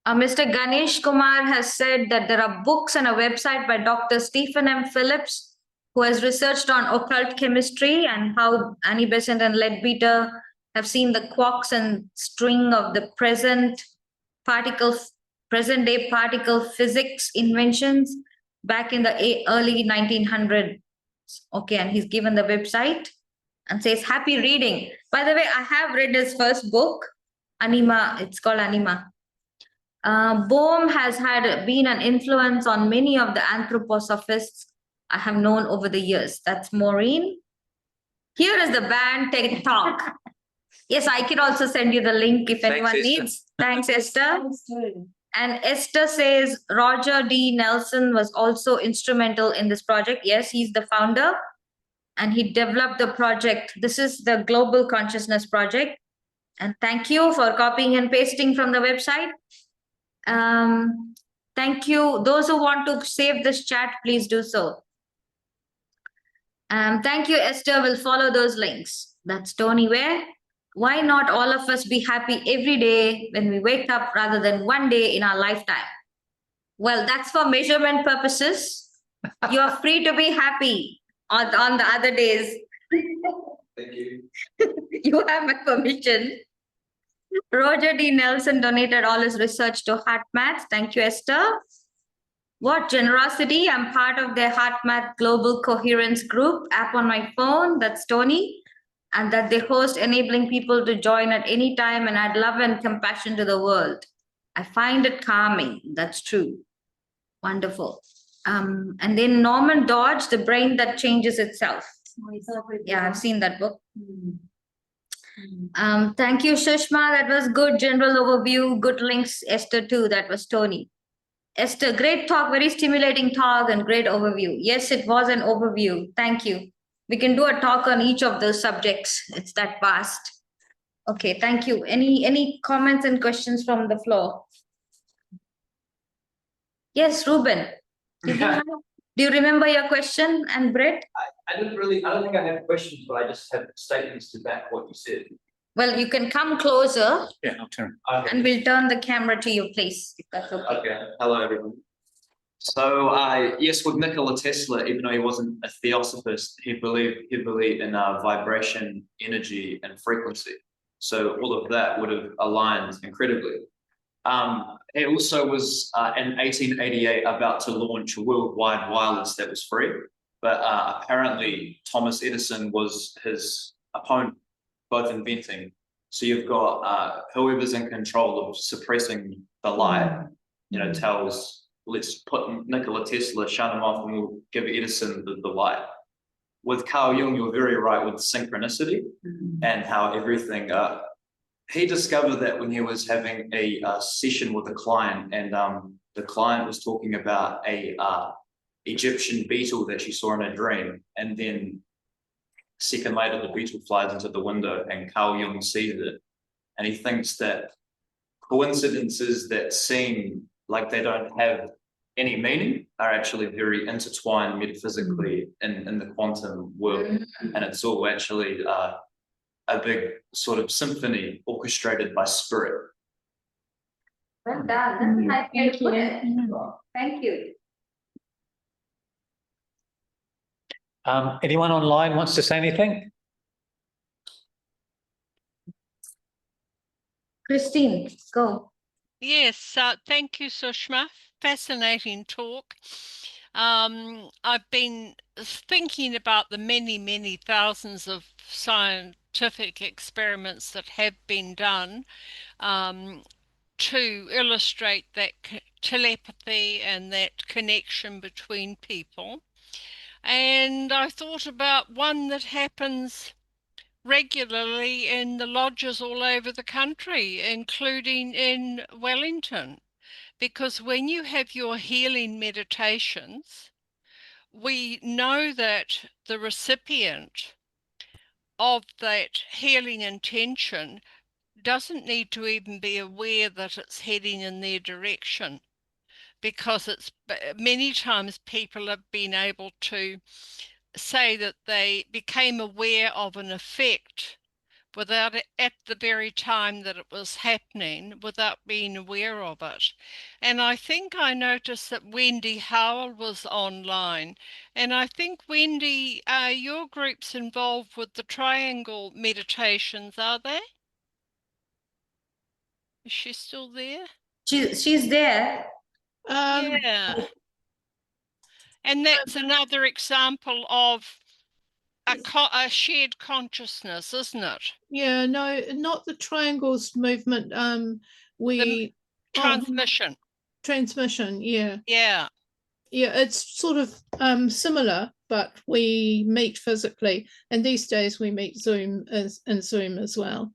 Mr. Ganesh Kumar has said that there are books and a website by Dr. Stephen M. Phillips, who has researched on occult chemistry and how Annie Besant and Leadbeater have seen the quarks and string of the present day particle physics inventions back in the early 1900s. Okay, and he's given the website and says, happy reading. By the way, I have read his first book, Anima. It's called Anima. Bohm has been an influence on many of the anthroposophists I have known over the years. That's Maureen. Here is the band TikTok. Yes, I can also send you the link if Thanks, anyone Esther. needs. Thanks, Esther. And Esther says Roger D. Nelson was also instrumental in this project. Yes, he's the founder and he developed the project. This is the Global Consciousness Project. And thank you for copying and pasting from the website. Thank you. Those who want to save this chat, please do so. Thank you, Esther. We'll follow those links. That's Tony Ware. Why not all of us be happy every day when we wake up rather than one day in our lifetime? Well, that's for measurement purposes. You are free to be happy on the other days. Thank you. You have my permission. Roger D. Nelson donated all his research to HeartMath. Thank you, Esther. What generosity. I'm part of their HeartMath Global Coherence Group app on my phone. That's Tony. And that they host, enabling people to join at any time and add love and compassion to the world. I find it calming. That's true. Wonderful. And then Norman Dodge, The Brain That Changes Itself. Yeah, I've seen that book. Thank you, Sushma. That was good general overview. Good links, Esther, too. That was Tony. Esther, great talk, very stimulating talk and great overview. Yes, it was an overview. Thank you. We can do a talk on each of those subjects. It's that vast. Okay, thank you. Any comments and questions from the floor? Yes, Ruben. Do you remember your question? And Brett? I don't think I have questions, but I just have statements to back what you said. Well, you can come closer. Yeah, I'll turn. Okay. And we'll turn the camera to you, please, if that's okay. Okay. Hello, everyone. So, yes, with Nikola Tesla, even though he wasn't a theosophist, he believed heavily in vibration, energy, and frequency. So all of that would have aligned incredibly. He also was in 1888 about to launch a worldwide wireless that was free, but apparently Thomas Edison was his opponent, both inventing. So you've got whoever's in control of suppressing the light, tells, let's put Nikola Tesla, shut him off, and we'll give Edison the light. With Carl Jung, you're very right with synchronicity and how everything. He discovered that when he was having a session with a client, and the client was talking about a Egyptian beetle that she saw in a dream, and then a second later the beetle flies into the window, and Carl Jung sees it, and he thinks that coincidences that seem like they don't have any meaning are actually very intertwined metaphysically in the quantum world, and it's all actually a big sort of symphony orchestrated by spirit. Well done. That's Thank you. Thank you. Anyone online wants to say anything? Christine, go. Yes, thank you, Sushma. Fascinating talk. I've been thinking about the many, many thousands of scientific experiments that have been done to illustrate that telepathy and that connection between people. And I thought about one that happens regularly in the lodges all over the country, including in Wellington. Because when you have your healing meditations, we know that the recipient of that healing intention doesn't need to even be aware that it's heading in their direction, because it's many times people have been able to say that they became aware of an effect without it at the very time that it was happening, without being aware of it. And I think I noticed that Wendy Howell was online. And I think, Wendy, your group's involved with the triangle meditations, are they? Is she still there? She's there. Yeah. And that's another example of a shared consciousness, isn't it? Yeah, no, not the triangles movement. We transmission. Transmission, yeah. Yeah. Yeah, it's sort of similar, but we meet physically, and these days we meet Zoom as well.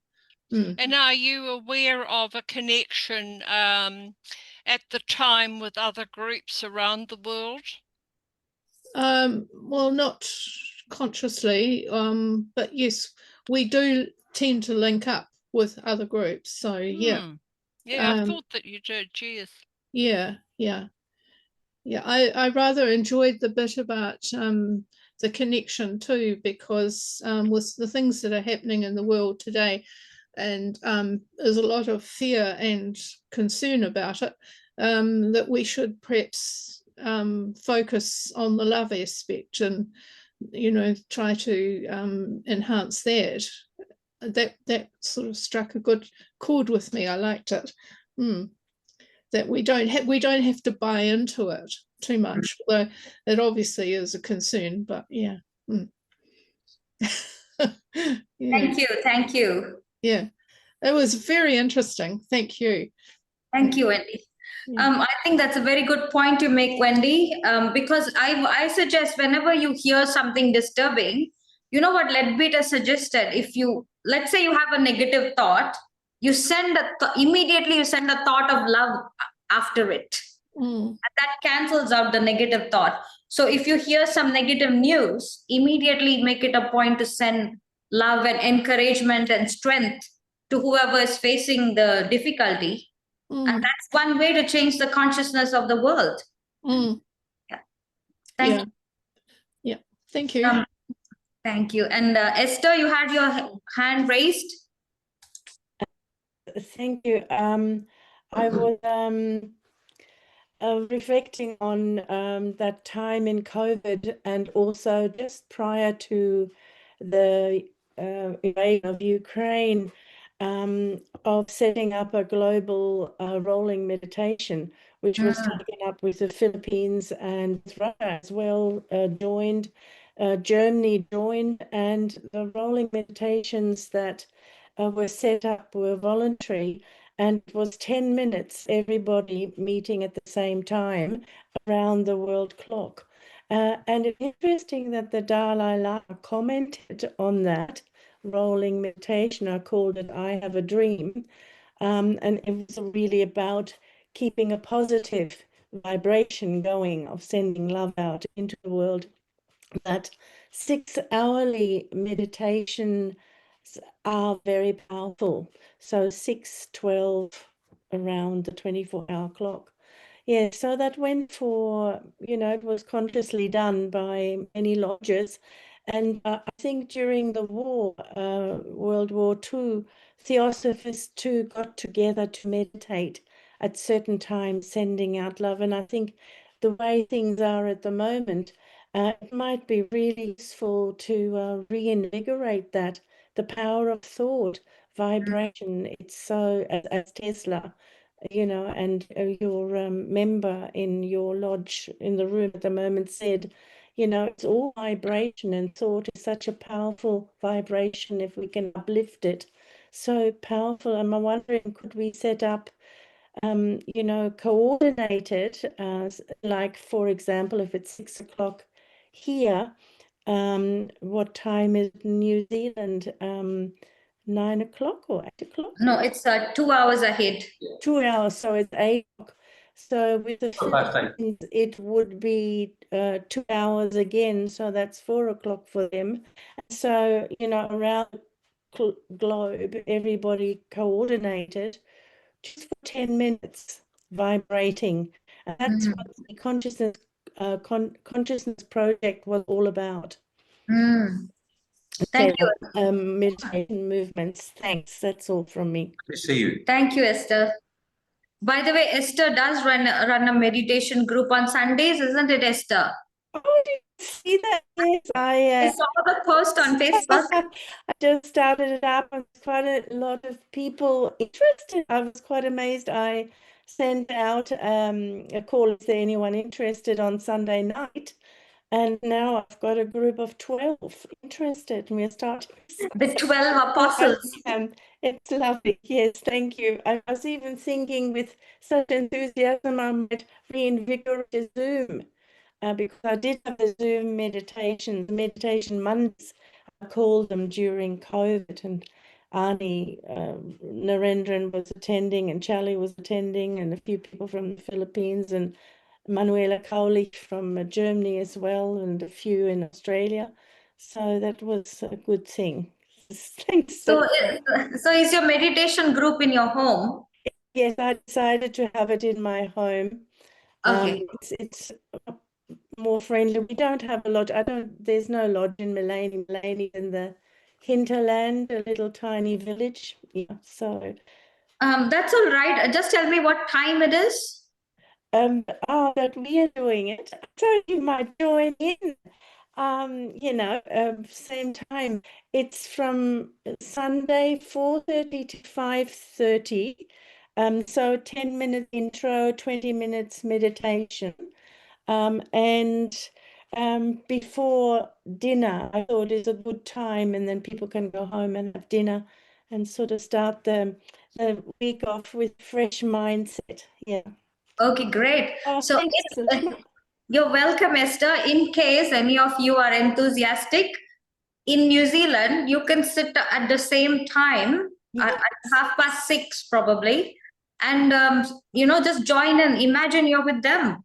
And are you aware of a connection at the time with other groups around the world? Well, not consciously, but yes, we do tend to link up with other groups. So yeah. Yeah, I thought that you did, yes. Yeah. I rather enjoyed the bit about the connection too, because with the things that are happening in the world today, and there's a lot of fear and concern about it, that we should perhaps focus on the love aspect and, try to enhance that. That sort of struck a good chord with me. I liked it. That we don't have to buy into it too much, although it obviously is a concern. But yeah. Thank you. Yeah, it was very interesting. Thank you. Thank you, Wendy. Yeah. I think that's a very good point to make, Wendy, because I suggest whenever you hear something disturbing, you know what Leadbeater suggested, let's say you have a negative thought, you immediately you send a thought of love after it. And that cancels out the negative thought. So if you hear some negative news, immediately make it a point to send love and encouragement and strength to whoever is facing the difficulty. And that's one way to change the consciousness of the world. Yeah. Thank you. Yeah. Thank you. Thank you. And Esther, you had your hand raised. Thank you. I was reflecting on that time in COVID, and also just prior to the invasion of Ukraine, of setting up a global rolling meditation, which was taken up with the Philippines and Russia as well, joined. Germany joined, and the rolling meditations that were set up were voluntary, and it was 10 minutes, everybody meeting at the same time around the world clock. And it's interesting that the Dalai Lama commented on that rolling meditation. I called it I Have a Dream. And it was really about keeping a positive vibration going, of sending love out into the world. That 6-hourly meditation are very powerful. So 6, 12 around the 24-hour clock. Yeah, so that went for, it was consciously done by many lodges. And I think during the war, World War II, Theosophists too got together to meditate at certain times, sending out love. And I think the way things are at the moment, it might be really useful to reinvigorate that. The power of thought, vibration, it's so, as Tesla, and your member in your lodge in the room at the moment said, it's all vibration, and thought is such a powerful vibration if we can uplift it. So powerful. I'm wondering, could we set up, coordinated, like, for example, if it's 6 o'clock here, what time is New Zealand? 9 o'clock or 8 o'clock? No, it's 2 hours ahead. 2 hours, so it's 8 o'clock. So with the Philippines, it would be 2 hours again, so that's 4 o'clock for them. So, around the globe, everybody coordinated just for 10 minutes, vibrating. And that's what the consciousness project was all about. Thank you. Meditation movements. Thanks. That's all from me. Good to see you. Thank you, Esther. By the way, Esther does run a meditation group on Sundays, isn't it, Esther? Oh, I didn't see that. Yes, I saw the post on Facebook. I just started it up, and quite a lot of people interested. I was quite amazed. I sent out a call, is there anyone interested, on Sunday night, And now I've got a group of 12 interested, and we're starting. The 12 apostles. It's lovely. Yes, thank you. I was even thinking with such enthusiasm I might reinvigorate a Zoom, because I did have a Zoom meditation Mondays, I called them during COVID, and Ani Narendran was attending, and Charlie was attending, and a few people from the Philippines, and Manuela Kaulich from Germany as well, and a few in Australia. So that was a good thing. Thanks. So is your meditation group in your home? Yes, I decided to have it in my home. Okay. It's more friendly. We don't have a lodge. There's no lodge in Malani. Malani in the hinterland, a little tiny village. Yeah, so. That's all right. Just tell me what time it is. That we are doing it. I thought you might join in. Same time. It's from Sunday 4:30 to 5:30. So 10 minutes intro, 20 minutes meditation. And before dinner, I thought it's a good time, and then people can go home and have dinner and sort of start the week off with fresh mindset. Yeah. Okay, great. So Thanks. you're welcome, Esther. In case any of you are enthusiastic, in New Zealand, you can sit at the same time at 6:30 probably, and just join in. Imagine you're with them.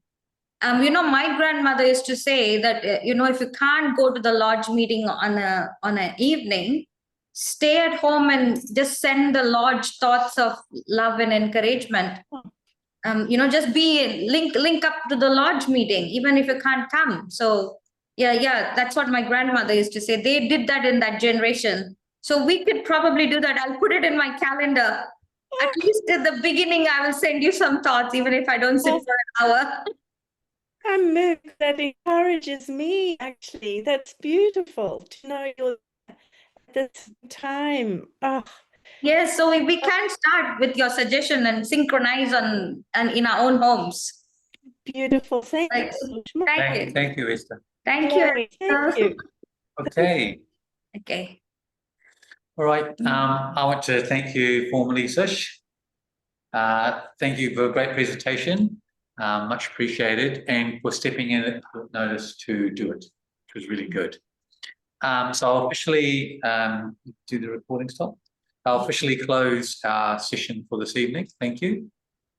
My grandmother used to say that if you can't go to the lodge meeting on an evening, stay at home and just send the lodge thoughts of love and encouragement. Just be link up to the lodge meeting, even if you can't come. So yeah, that's what my grandmother used to say. They did that in that generation. So we could probably do that. I'll put it in my calendar. At least at the beginning, I will send you some thoughts, even if I don't sit for an hour. I'm moved. That encourages me, actually. That's beautiful to know you're at this time. Oh. Yes, so we can start with your suggestion and synchronize and in our own homes. Beautiful. Thank you. Thank you, Esther. Thank you. Thank you. Okay. Okay. All right. I want to thank you formally, Sush. Thank you for a great presentation. Much appreciated, and for stepping in at notice to do it, which was really good. So I'll officially do the recording stop. I'll officially close our session for this evening. Thank you.